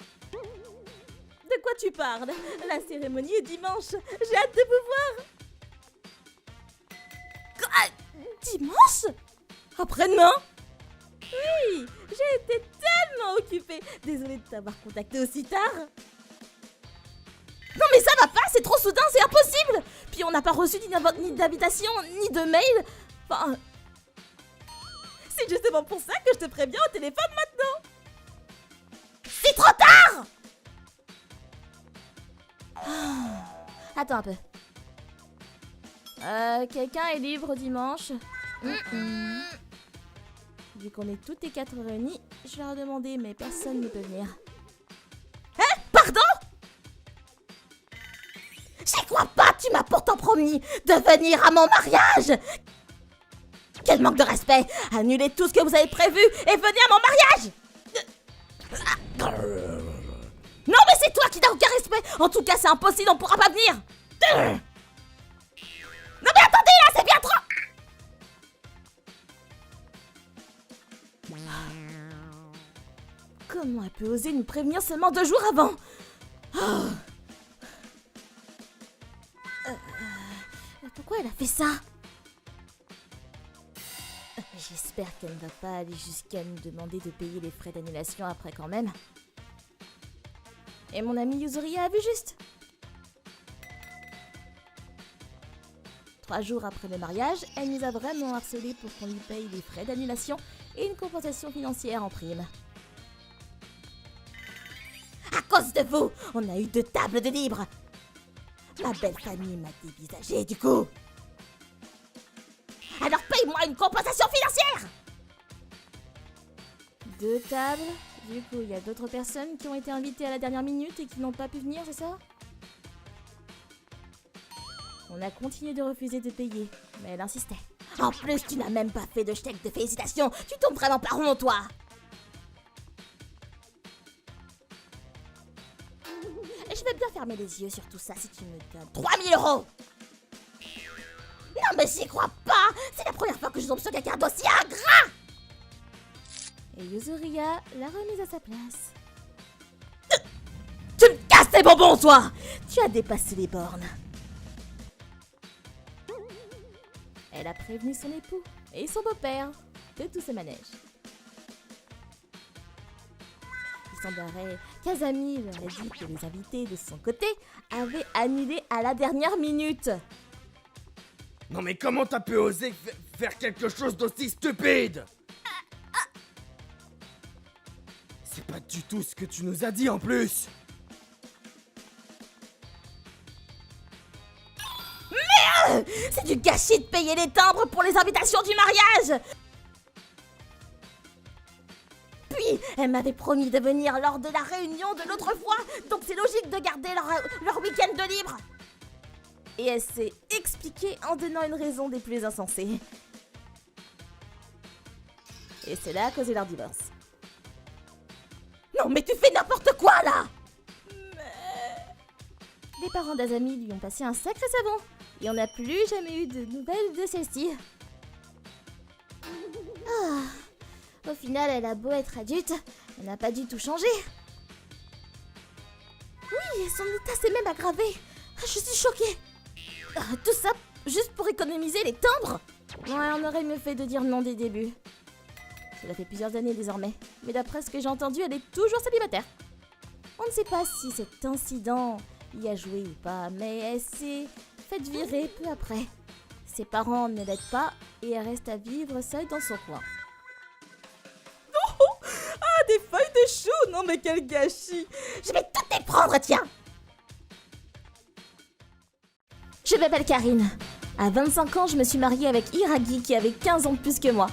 De quoi tu parles? La cérémonie est dimanche. J'ai hâte de vous voir. Quoi? Dimanche? Après-demain? Oui, j'ai été tellement occupée. Désolée de t'avoir contacté aussi tard. Non mais ça va pas, c'est trop soudain, c'est impossible. Puis on n'a pas reçu ni d'invitation, ni de mail. Enfin... C'est justement pour ça que je te préviens au téléphone maintenant. C'est trop tard! Attends un peu. Quelqu'un est libre dimanche? Vu qu'on est toutes les 4 réunies, je vais leur demander, mais personne ne peut venir. Hein? Pardon? J'ai crois pas, tu m'as pourtant promis de venir à mon mariage. Quel manque de respect! Annulez tout ce que vous avez prévu et venez à mon mariage! Non mais c'est toi qui n'as aucun respect! En tout cas c'est impossible, on pourra pas venir! Non mais attendez là, c'est bien trop! Comment elle peut oser nous prévenir seulement 2 jours avant? Pourquoi elle a fait ça? J'espère qu'elle ne va pas aller jusqu'à nous demander de payer les frais d'annulation après quand même. Et mon amie Yuzuriya a vu juste. 3 jours après le mariage, elle nous a vraiment harcelés pour qu'on lui paye les frais d'annulation et une compensation financière en prime. À cause de vous, on a eu 2 tables de libre. Ma belle famille m'a dévisagé du coup. Alors paye-moi une compensation financière! 2 tables. Du coup, il y a d'autres personnes qui ont été invitées à la dernière minute et qui n'ont pas pu venir, c'est ça? On a continué de refuser de payer, mais elle insistait. En plus, tu n'as même pas fait de chèque de félicitations. Tu tombes vraiment pas rond, toi. Je vais bien fermer les yeux sur tout ça si tu me donnes 3000 €. Non mais j'y crois pas! C'est la première fois que je tombe sur quelqu'un d'aussi ingrat! Et Yuzuriya l'a remise à sa place. Tu me casses tes bonbons, toi! Tu as dépassé les bornes. Elle a prévenu son époux et son beau-père de tous ces manèges. Il semblerait qu'Azami leur ait dit que les invités de son côté avaient annulé à la dernière minute. Non mais comment t'as pu oser faire quelque chose d'aussi stupide? C'est pas du tout ce que tu nous as dit en plus. Merde! C'est du gâchis de payer les timbres pour les invitations du mariage! Puis, elle m'avait promis de venir lors de la réunion de l'autre fois, donc c'est logique de garder leur week-end de libre. Et elle s'est expliquée en donnant une raison des plus insensées. Et cela a causé leur divorce. Non mais tu fais n'importe quoi là! Les parents d'Azami lui ont passé un sacré savon. Et on n'a plus jamais eu de nouvelles de celle-ci. Au final, elle a beau être adulte, elle n'a pas du tout changé. Oui, son état s'est même aggravé. Je suis choquée. Tout ça juste pour économiser les timbres? Ouais, on aurait mieux fait de dire non dès le début. Cela fait plusieurs années désormais, mais d'après ce que j'ai entendu, elle est toujours célibataire. On ne sait pas si cet incident y a joué ou pas, mais elle s'est faite virer peu après. Ses parents ne l'aident pas et elle reste à vivre seule dans son coin. Oh, ah, des feuilles de chou! Non mais quel gâchis! Je vais toutes les prendre, tiens! Je m'appelle Karine. À 25 ans, je me suis mariée avec Hiragi qui avait 15 ans de plus que moi.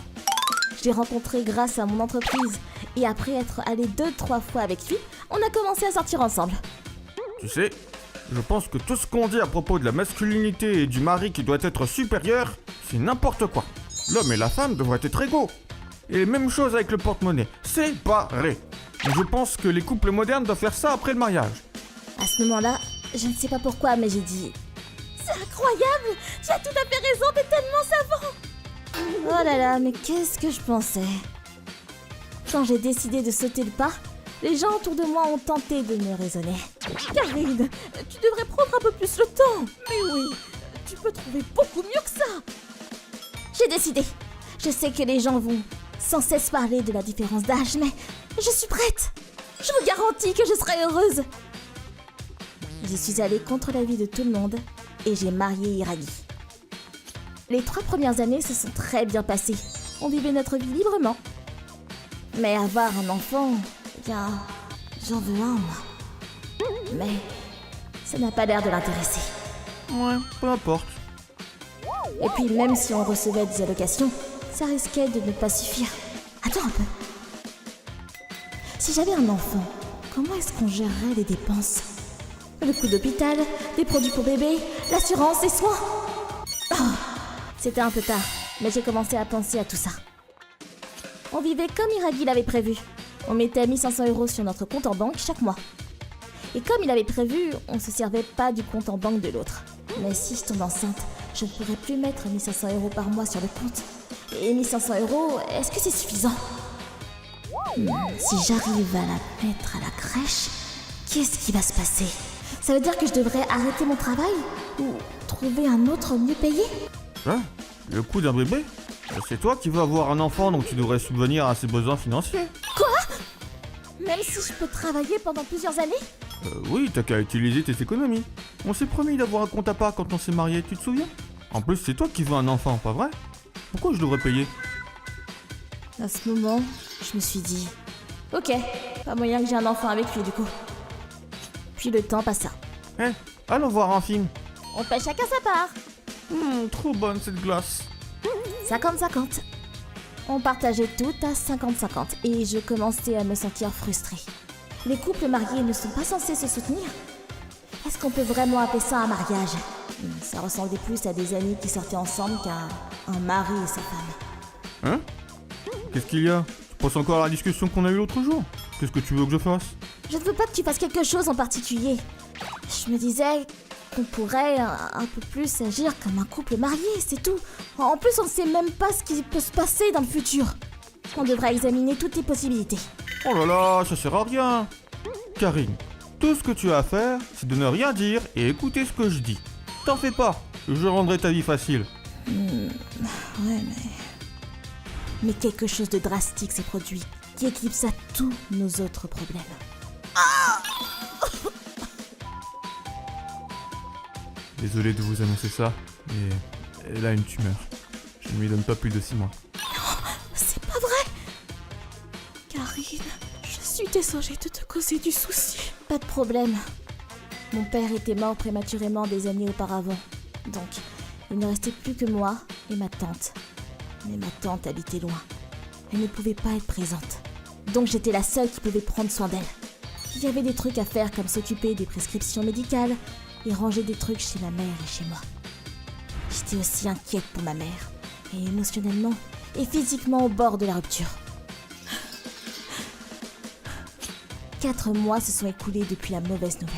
Je l'ai rencontré grâce à mon entreprise et après être allée 2-3 fois avec lui, on a commencé à sortir ensemble. Tu sais, je pense que tout ce qu'on dit à propos de la masculinité et du mari qui doit être supérieur, c'est n'importe quoi. L'homme et la femme devraient être égaux. Et même chose avec le porte-monnaie, séparés. Je pense que les couples modernes doivent faire ça après le mariage. À ce moment-là, je ne sais pas pourquoi, mais j'ai dit... C'est incroyable! Tu as tout à fait raison, t'es tellement savant! Oh là là, mais qu'est-ce que je pensais? Quand j'ai décidé de sauter le pas, les gens autour de moi ont tenté de me raisonner. Karine, tu devrais prendre un peu plus le temps. Mais oui, tu peux trouver beaucoup mieux que ça. J'ai décidé. Je sais que les gens vont sans cesse parler de la différence d'âge, mais je suis prête. Je vous garantis que je serai heureuse. Je suis allée contre l'avis de tout le monde et j'ai marié Hiragi. Les 3 premières années se sont très bien passées. On vivait notre vie librement. Mais avoir un enfant, eh bien, j'en veux un, moi. Mais ça n'a pas l'air de l'intéresser. Ouais, peu importe. Et puis même si on recevait des allocations, ça risquait de ne pas suffire. Attends un peu. Si j'avais un enfant, comment est-ce qu'on gérerait les dépenses? Le coût d'hôpital, des produits pour bébé, l'assurance, les soins. Oh, c'était un peu tard, mais j'ai commencé à penser à tout ça. On vivait comme Hiragi l'avait prévu. On mettait 1500 € sur notre compte en banque chaque mois. Et comme il avait prévu, on se servait pas du compte en banque de l'autre. Mais si je tombe enceinte, je ne pourrais plus mettre 1500 € par mois sur le compte. Et 1500 €, est-ce que c'est suffisant? Si j'arrive à la mettre à la crèche, qu'est-ce qui va se passer? Ça veut dire que je devrais arrêter mon travail? Ou trouver un autre mieux payé? Hein? Le coût d'un bébé? C'est toi qui veux avoir un enfant, donc tu devrais subvenir à ses besoins financiers. Quoi? Même si je peux travailler pendant plusieurs années? Oui, t'as qu'à utiliser tes économies. On s'est promis d'avoir un compte à part quand on s'est mariés, tu te souviens? En plus, c'est toi qui veux un enfant, pas vrai? Pourquoi je devrais payer? À ce moment, je me suis dit... Ok, pas moyen que j'ai un enfant avec lui du coup. Puis le temps passa. Allons voir un film. On paye chacun sa part. Trop bonne cette glace. 50-50. On partageait tout à 50-50 et je commençais à me sentir frustrée. Les couples mariés ne sont pas censés se soutenir. Est-ce qu'on peut vraiment appeler ça un mariage? Ça ressemblait plus à des amis qui sortaient ensemble qu'à un mari et sa femme. Hein? Qu'est-ce qu'il y a? Tu penses encore à la discussion qu'on a eue l'autre jour? Qu'est-ce que tu veux que je fasse? Je ne veux pas que tu fasses quelque chose en particulier. Je me disais qu'on pourrait un peu plus agir comme un couple marié, c'est tout. En plus, on ne sait même pas ce qui peut se passer dans le futur. On devra examiner toutes les possibilités. Oh là là, ça sert à rien. Karine, tout ce que tu as à faire, c'est de ne rien dire et écouter ce que je dis. T'en fais pas, je rendrai ta vie facile. Ouais, mais quelque chose de drastique s'est produit, qui éclipse à tous nos autres problèmes. Désolé de vous annoncer ça, mais elle a une tumeur. Je ne lui donne pas plus de 6 mois. C'est pas vrai! Karine, je suis désolée de te causer du souci. Pas de problème. Mon père était mort prématurément des années auparavant. Donc, il ne restait plus que moi et ma tante. Mais ma tante habitait loin. Elle ne pouvait pas être présente. Donc j'étais la seule qui pouvait prendre soin d'elle. Il y avait des trucs à faire comme s'occuper des prescriptions médicales et ranger des trucs chez ma mère et chez moi. J'étais aussi inquiète pour ma mère, et émotionnellement et physiquement au bord de la rupture. 4 mois se sont écoulés depuis la mauvaise nouvelle.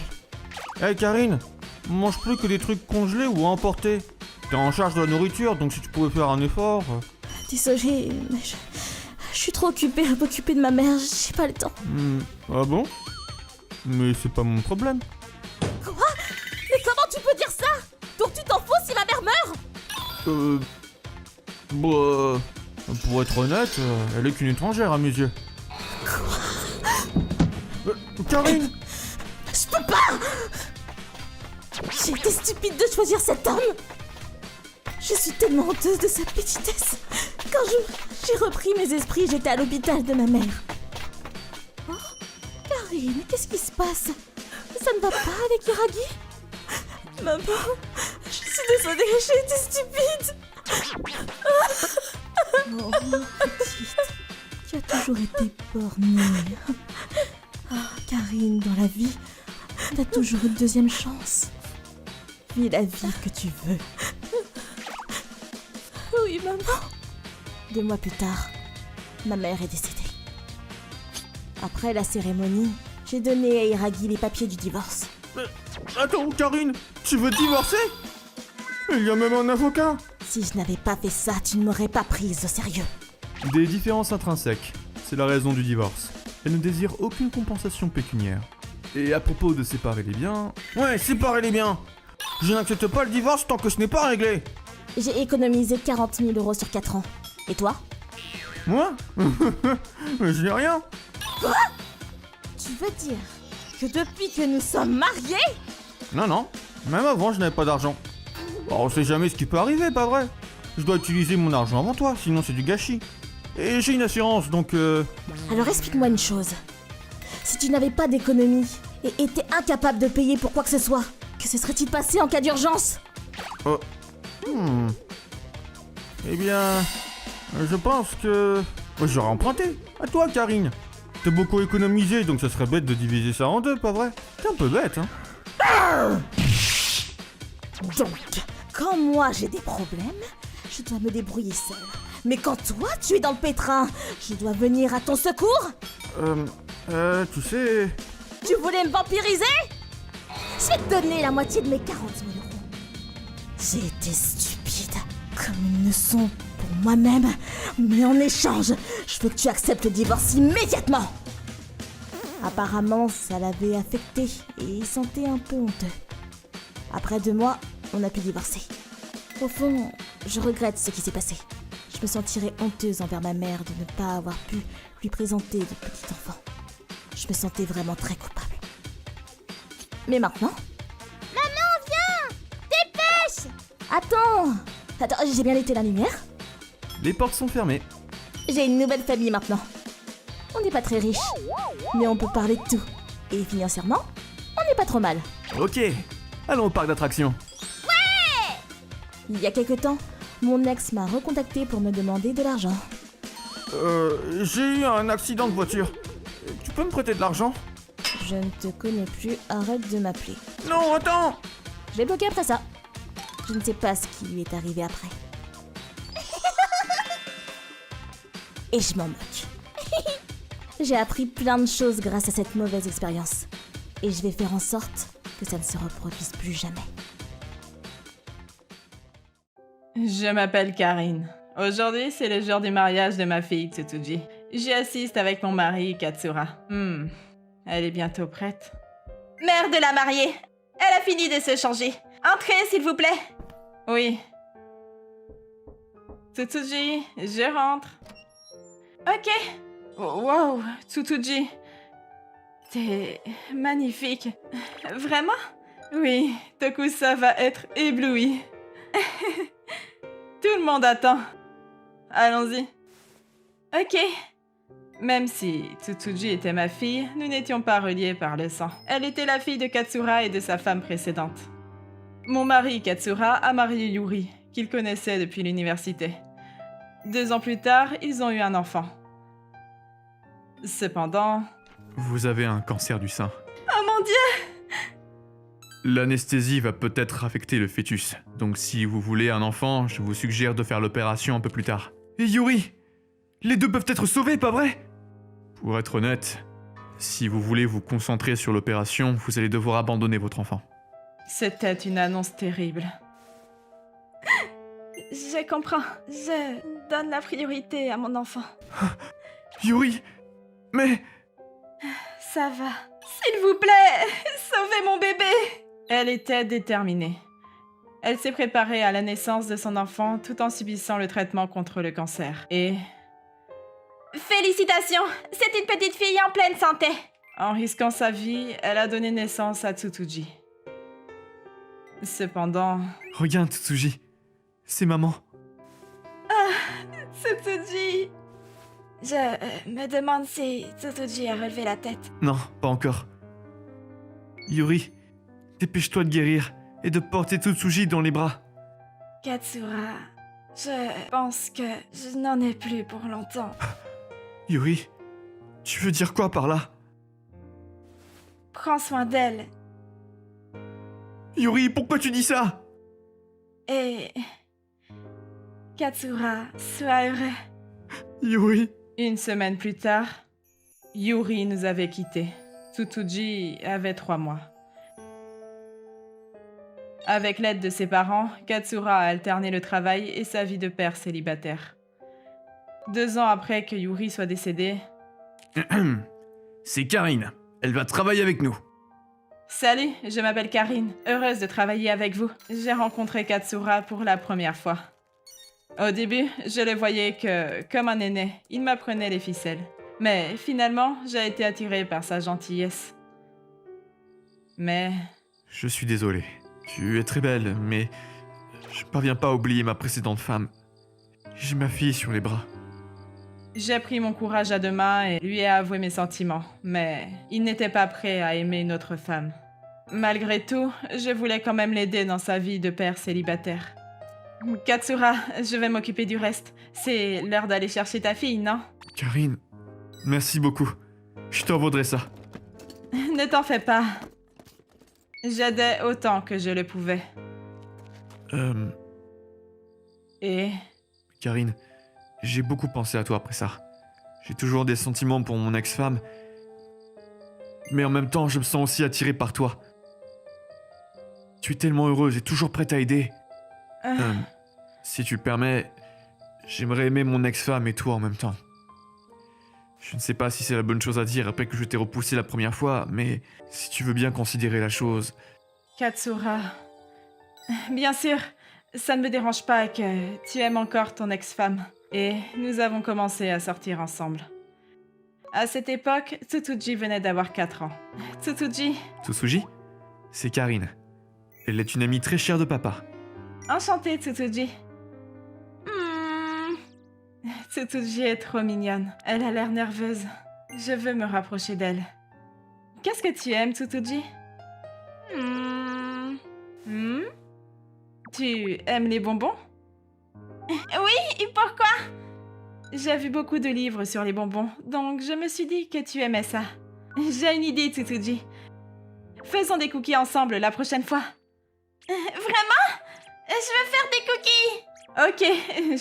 Hey Karine, mange plus que des trucs congelés ou à emporter. T'es en charge de la nourriture, donc si tu pouvais faire un effort... Désolée, mais je suis trop occupée à m'occuper de ma mère, j'ai pas le temps. Ah bon? Mais c'est pas mon problème. Quoi? Mais comment tu peux dire ça? Donc tu t'en fous si ma mère meurt? Pour être honnête, elle est qu'une étrangère à mes yeux. Quoi? Karine! Je peux pas! J'ai été stupide de choisir cet homme! Je suis tellement honteuse de sa petitesse. Quand j'ai repris mes esprits, j'étais à l'hôpital de ma mère. Oh, Karine, qu'est-ce qui se passe? Ça ne va pas avec Hiragi? Maman, je suis désolée, j'ai été stupide. Oh, petite, tu as toujours été bornée. Oh, Karine, dans la vie, t'as toujours une deuxième chance. Vis la vie que tu veux. Oui, maman. 2 mois plus tard, ma mère est décédée. Après la cérémonie, j'ai donné à Hiragi les papiers du divorce. Attends, Karine, tu veux divorcer? Il y a même un avocat. Si je n'avais pas fait ça, tu ne m'aurais pas prise au sérieux. Des différences intrinsèques, c'est la raison du divorce. Elle ne désire aucune compensation pécuniaire. Et à propos de séparer les biens... Ouais, séparer les biens! Je n'accepte pas le divorce tant que ce n'est pas réglé. J'ai économisé 40 000 € sur 4 ans. Et toi? Moi? Je n'ai rien. Quoi? Tu veux dire que depuis que nous sommes mariés? Non, même avant je n'avais pas d'argent. On sait jamais ce qui peut arriver, pas vrai? Je dois utiliser mon argent avant toi, sinon c'est du gâchis. Et j'ai une assurance, donc Alors explique-moi une chose. Si tu n'avais pas d'économie et étais incapable de payer pour quoi que ce soit, que se serait-il passé en cas d'urgence? Eh bien... Je pense que... J'aurais emprunté. À toi, Karine. T'as beaucoup économisé, donc ça serait bête de diviser ça en deux, pas vrai? T'es un peu bête, hein? Donc, quand moi j'ai des problèmes, je dois me débrouiller seule. Mais quand toi, tu es dans le pétrin, je dois venir à ton secours? Tu sais... Tu voulais me vampiriser? Je vais te donner la moitié de mes 40 000 euros. J'ai été stupide, comme une leçon pour moi-même. Mais en échange, je veux que tu acceptes le divorce immédiatement. Apparemment, ça l'avait affecté et il sentait un peu honteux. Après 2 mois, on a pu divorcer. Au fond, je regrette ce qui s'est passé. Je me sentirais honteuse envers ma mère de ne pas avoir pu lui présenter de petit enfant. Je me sentais vraiment très coupable. Mais maintenant... Maman, viens! Dépêche! Attends, j'ai bien éteint la lumière? Les portes sont fermées. J'ai une nouvelle famille maintenant. On n'est pas très riches, mais on peut parler de tout. Et financièrement, on n'est pas trop mal. Ok, allons au parc d'attractions. Il y a quelque temps, mon ex m'a recontacté pour me demander de l'argent. J'ai eu un accident de voiture. Tu peux me prêter de l'argent? Je ne te connais plus, arrête de m'appeler. Non, attends! Je l'ai bloqué après ça. Je ne sais pas ce qui lui est arrivé après. Et je m'en moque. J'ai appris plein de choses grâce à cette mauvaise expérience. Et je vais faire en sorte que ça ne se reproduise plus jamais. Je m'appelle Karine. Aujourd'hui, c'est le jour du mariage de ma fille Tsutuji. J'y assiste avec mon mari Katsura. Elle est bientôt prête. Mère de la mariée, elle a fini de se changer. Entrez, s'il vous plaît. Oui. Tsutuji, je rentre. Ok. Wow, Tsutuji. T'es magnifique. Vraiment? Oui, Tokusa va être ébloui. Tout le monde attend. Allons-y. Ok. Même si Tsutuji était ma fille, nous n'étions pas reliés par le sang. Elle était la fille de Katsura et de sa femme précédente. Mon mari Katsura a marié Yuri, qu'il connaissait depuis l'université. 2 ans plus tard, ils ont eu un enfant. Cependant... Vous avez un cancer du sein. Oh mon Dieu! L'anesthésie va peut-être affecter le fœtus. Donc si vous voulez un enfant, je vous suggère de faire l'opération un peu plus tard. Et Yuri! Les 2 peuvent être sauvés, pas vrai? Pour être honnête, si vous voulez vous concentrer sur l'opération, vous allez devoir abandonner votre enfant. C'était une annonce terrible. Je comprends. Je donne la priorité à mon enfant. Yuri! Mais... Ça va. S'il vous plaît, sauvez mon bébé! Elle était déterminée. Elle s'est préparée à la naissance de son enfant tout en subissant le traitement contre le cancer. Et... Félicitations! C'est une petite fille en pleine santé! En risquant sa vie, elle a donné naissance à Tsutuji. Cependant... Regarde, Tsuji. C'est maman. Tsutuji... Je me demande si Tsutuji a relevé la tête. Non, pas encore. Yuri, dépêche-toi de guérir et de porter Tsuji dans les bras. Katsura, je pense que je n'en ai plus pour longtemps. Yuri, tu veux dire quoi par là? Prends soin d'elle. Yuri, pourquoi tu dis ça? Et... Katsura, sois heureux. Yuri... 1 semaine plus tard, Yuri nous avait quittés. Tsutuji avait 3 mois. Avec l'aide de ses parents, Katsura a alterné le travail et sa vie de père célibataire. 2 ans après que Yuri soit décédé... C'est Karine. Elle va travailler avec nous. Salut, je m'appelle Karine. Heureuse de travailler avec vous. J'ai rencontré Katsura pour la première fois. Au début, je le voyais que, comme un aîné, il m'apprenait les ficelles. Mais finalement, j'ai été attirée par sa gentillesse. Mais... Je suis désolé. Tu es très belle, mais... je parviens pas à oublier ma précédente femme. J'ai ma fille sur les bras. J'ai pris mon courage à 2 mains et lui ai avoué mes sentiments. Mais il n'était pas prêt à aimer une autre femme. Malgré tout, je voulais quand même l'aider dans sa vie de père célibataire. Katsura, je vais m'occuper du reste. C'est l'heure d'aller chercher ta fille, non? Karine, merci beaucoup. Je t'en vaudrai ça. Ne t'en fais pas. J'aidais autant que je le pouvais. Et... Karine, j'ai beaucoup pensé à toi après ça. J'ai toujours des sentiments pour mon ex-femme. Mais en même temps, je me sens aussi attiré par toi. Tu es tellement heureuse et toujours prête à aider. Si tu le permets, j'aimerais aimer mon ex-femme et toi en même temps. Je ne sais pas si c'est la bonne chose à dire après que je t'ai repoussé la première fois, mais si tu veux bien considérer la chose... Katsura... Bien sûr, ça ne me dérange pas que tu aimes encore ton ex-femme. Et nous avons commencé à sortir ensemble. À cette époque, Tsutuji venait d'avoir 4 ans. Tsutuji... Tsusuji? C'est Karine. Elle est une amie très chère de papa. Enchantée, Tsutuji. Tsutuji est trop mignonne. Elle a l'air nerveuse. Je veux me rapprocher d'elle. Qu'est-ce que tu aimes, Tsutuji? Tu aimes les bonbons? Oui, et pourquoi? J'ai vu beaucoup de livres sur les bonbons, donc je me suis dit que tu aimais ça. J'ai une idée, Tsutuji. Faisons des cookies ensemble la prochaine fois. Vraiment? Je veux faire des cookies! Ok,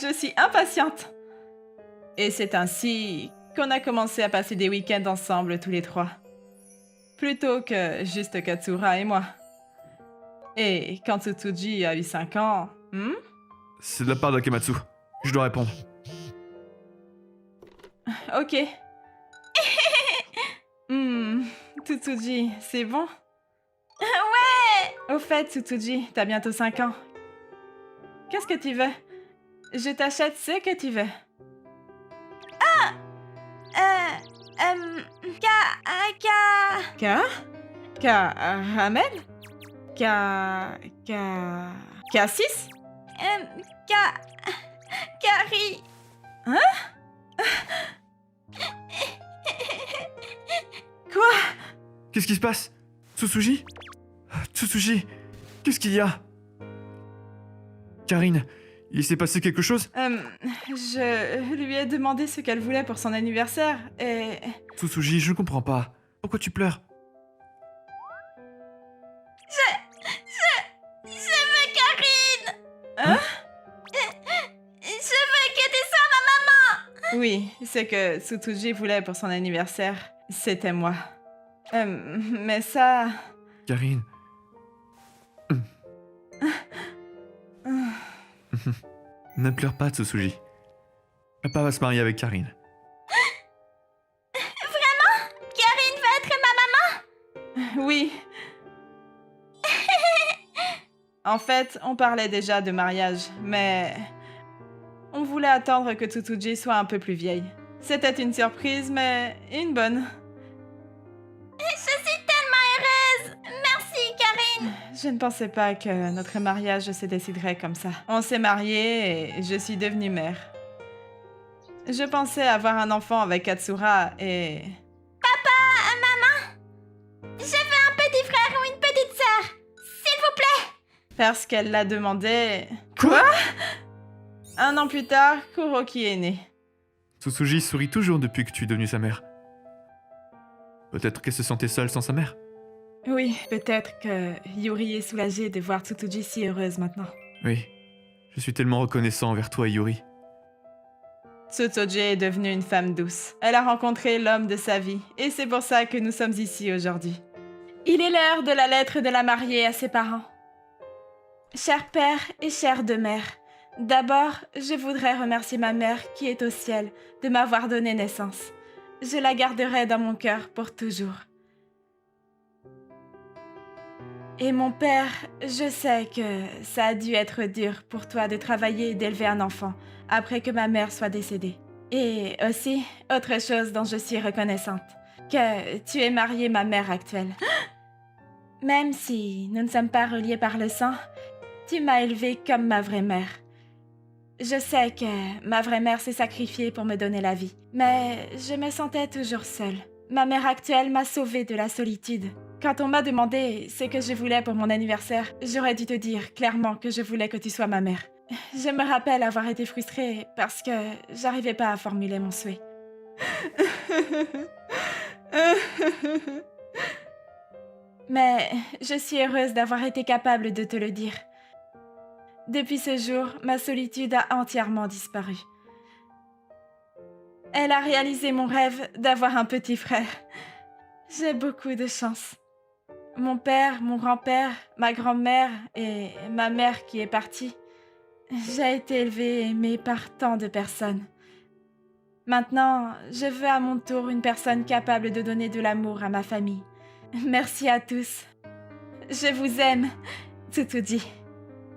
je suis impatiente. Et c'est ainsi qu'on a commencé à passer des week-ends ensemble tous les 3. Plutôt que juste Katsura et moi. Et quand Tsutuji a eu 5 ans... C'est de la part d'Akamatsu. Je dois répondre. Ok. Tsutuji, c'est bon? Ouais! Au fait, Tsutuji, t'as bientôt 5 ans. Qu'est-ce que tu veux? Je t'achète ce que tu veux. Ramen? K6? Kari... Hein? Quoi? Qu'est-ce qui se passe? Tsusuji? Tsusuji? Qu'est-ce qu'il y a? Karine, il s'est passé quelque chose? Je lui ai demandé ce qu'elle voulait pour son anniversaire et... Tsusuji, je ne comprends pas. Pourquoi tu pleures? Je veux Karine! Hein? Je veux que tu sois ma maman! Oui, c'est que Tsutuji voulait pour son anniversaire. C'était moi. Mais ça... Karine. Ne pleure pas, Tsusuji. Papa va se marier avec Karine. Vraiment? Karine va être ma maman? Oui. En fait, on parlait déjà de mariage, mais... on voulait attendre que Tsutuji soit un peu plus vieille. C'était une surprise, mais une bonne. Je suis tellement heureuse! Merci, Karine! Je ne pensais pas que notre mariage se déciderait comme ça. On s'est mariés et je suis devenue mère. Je pensais avoir un enfant avec Katsura et... Papa, maman! Je veux un petit frère ou une petite sœur! S'il vous plaît! Parce qu'elle l'a demandé... Quoi? 1 an plus tard, Kuroki est né. Tsusuji sourit toujours depuis que tu es devenue sa mère. Peut-être qu'elle se sentait seule sans sa mère. Oui, peut-être que Yuri est soulagée de voir Tsutuji si heureuse maintenant. Oui, je suis tellement reconnaissant envers toi, Yuri. Tsutoji est devenue une femme douce. Elle a rencontré l'homme de sa vie, et c'est pour ça que nous sommes ici aujourd'hui. Il est l'heure de la lettre de la mariée à ses parents. Cher père et chère demeure, d'abord, je voudrais remercier ma mère qui est au ciel de m'avoir donné naissance. Je la garderai dans mon cœur pour toujours. Et mon père, je sais que ça a dû être dur pour toi de travailler et d'élever un enfant après que ma mère soit décédée. Et aussi, autre chose dont je suis reconnaissante, que tu aies marié ma mère actuelle. Même si nous ne sommes pas reliés par le sang, tu m'as élevée comme ma vraie mère. Je sais que ma vraie mère s'est sacrifiée pour me donner la vie, mais je me sentais toujours seule. Ma mère actuelle m'a sauvée de la solitude. Quand on m'a demandé ce que je voulais pour mon anniversaire, j'aurais dû te dire clairement que je voulais que tu sois ma mère. Je me rappelle avoir été frustrée parce que j'arrivais pas à formuler mon souhait. Mais je suis heureuse d'avoir été capable de te le dire. Depuis ce jour, ma solitude a entièrement disparu. Elle a réalisé mon rêve d'avoir un petit frère. J'ai beaucoup de chance. Mon père, mon grand-père, ma grand-mère et ma mère qui est partie. J'ai été élevée et aimée par tant de personnes. Maintenant, je veux à mon tour une personne capable de donner de l'amour à ma famille. Merci à tous. Je vous aime, Tsutsuji.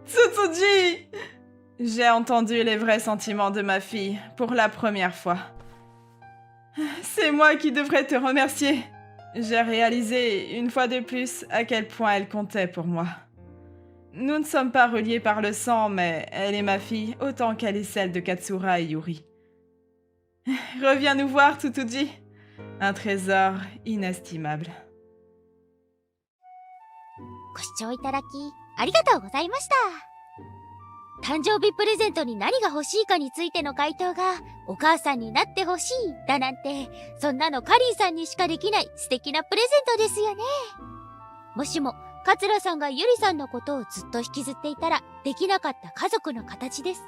Tsutsuji! J'ai entendu les vrais sentiments de ma fille pour la première fois. C'est moi qui devrais te remercier. J'ai réalisé une fois de plus à quel point elle comptait pour moi. Nous ne sommes pas reliés par le sang, mais elle est ma fille autant qu'elle est celle de Katsura et Yuri. Reviens nous voir, Tsutsuji. Un trésor inestimable. ご視聴いただきありがとうございました。誕生日プレゼントに何が欲しいかについての回答がお母さんになってほしいだなんて、そんなのカリーさんにしかできない素敵なプレゼントですよね。もしも桂さんがゆりさんのことをずっと引きずっていたらできなかった家族の形です。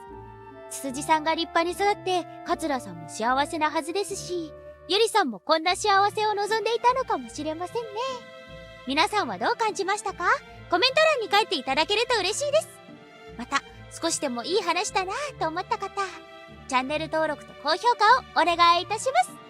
つつじさんが立派に育って桂さんも幸せなはずですし、ゆりさんもこんな幸せを望んでいたのかもしれませんね。皆さんはどう感じましたか？コメント欄に書いていただけると嬉しいです。また少しでもいい話だなと思った方、チャンネル登録と高評価をお願いいたします。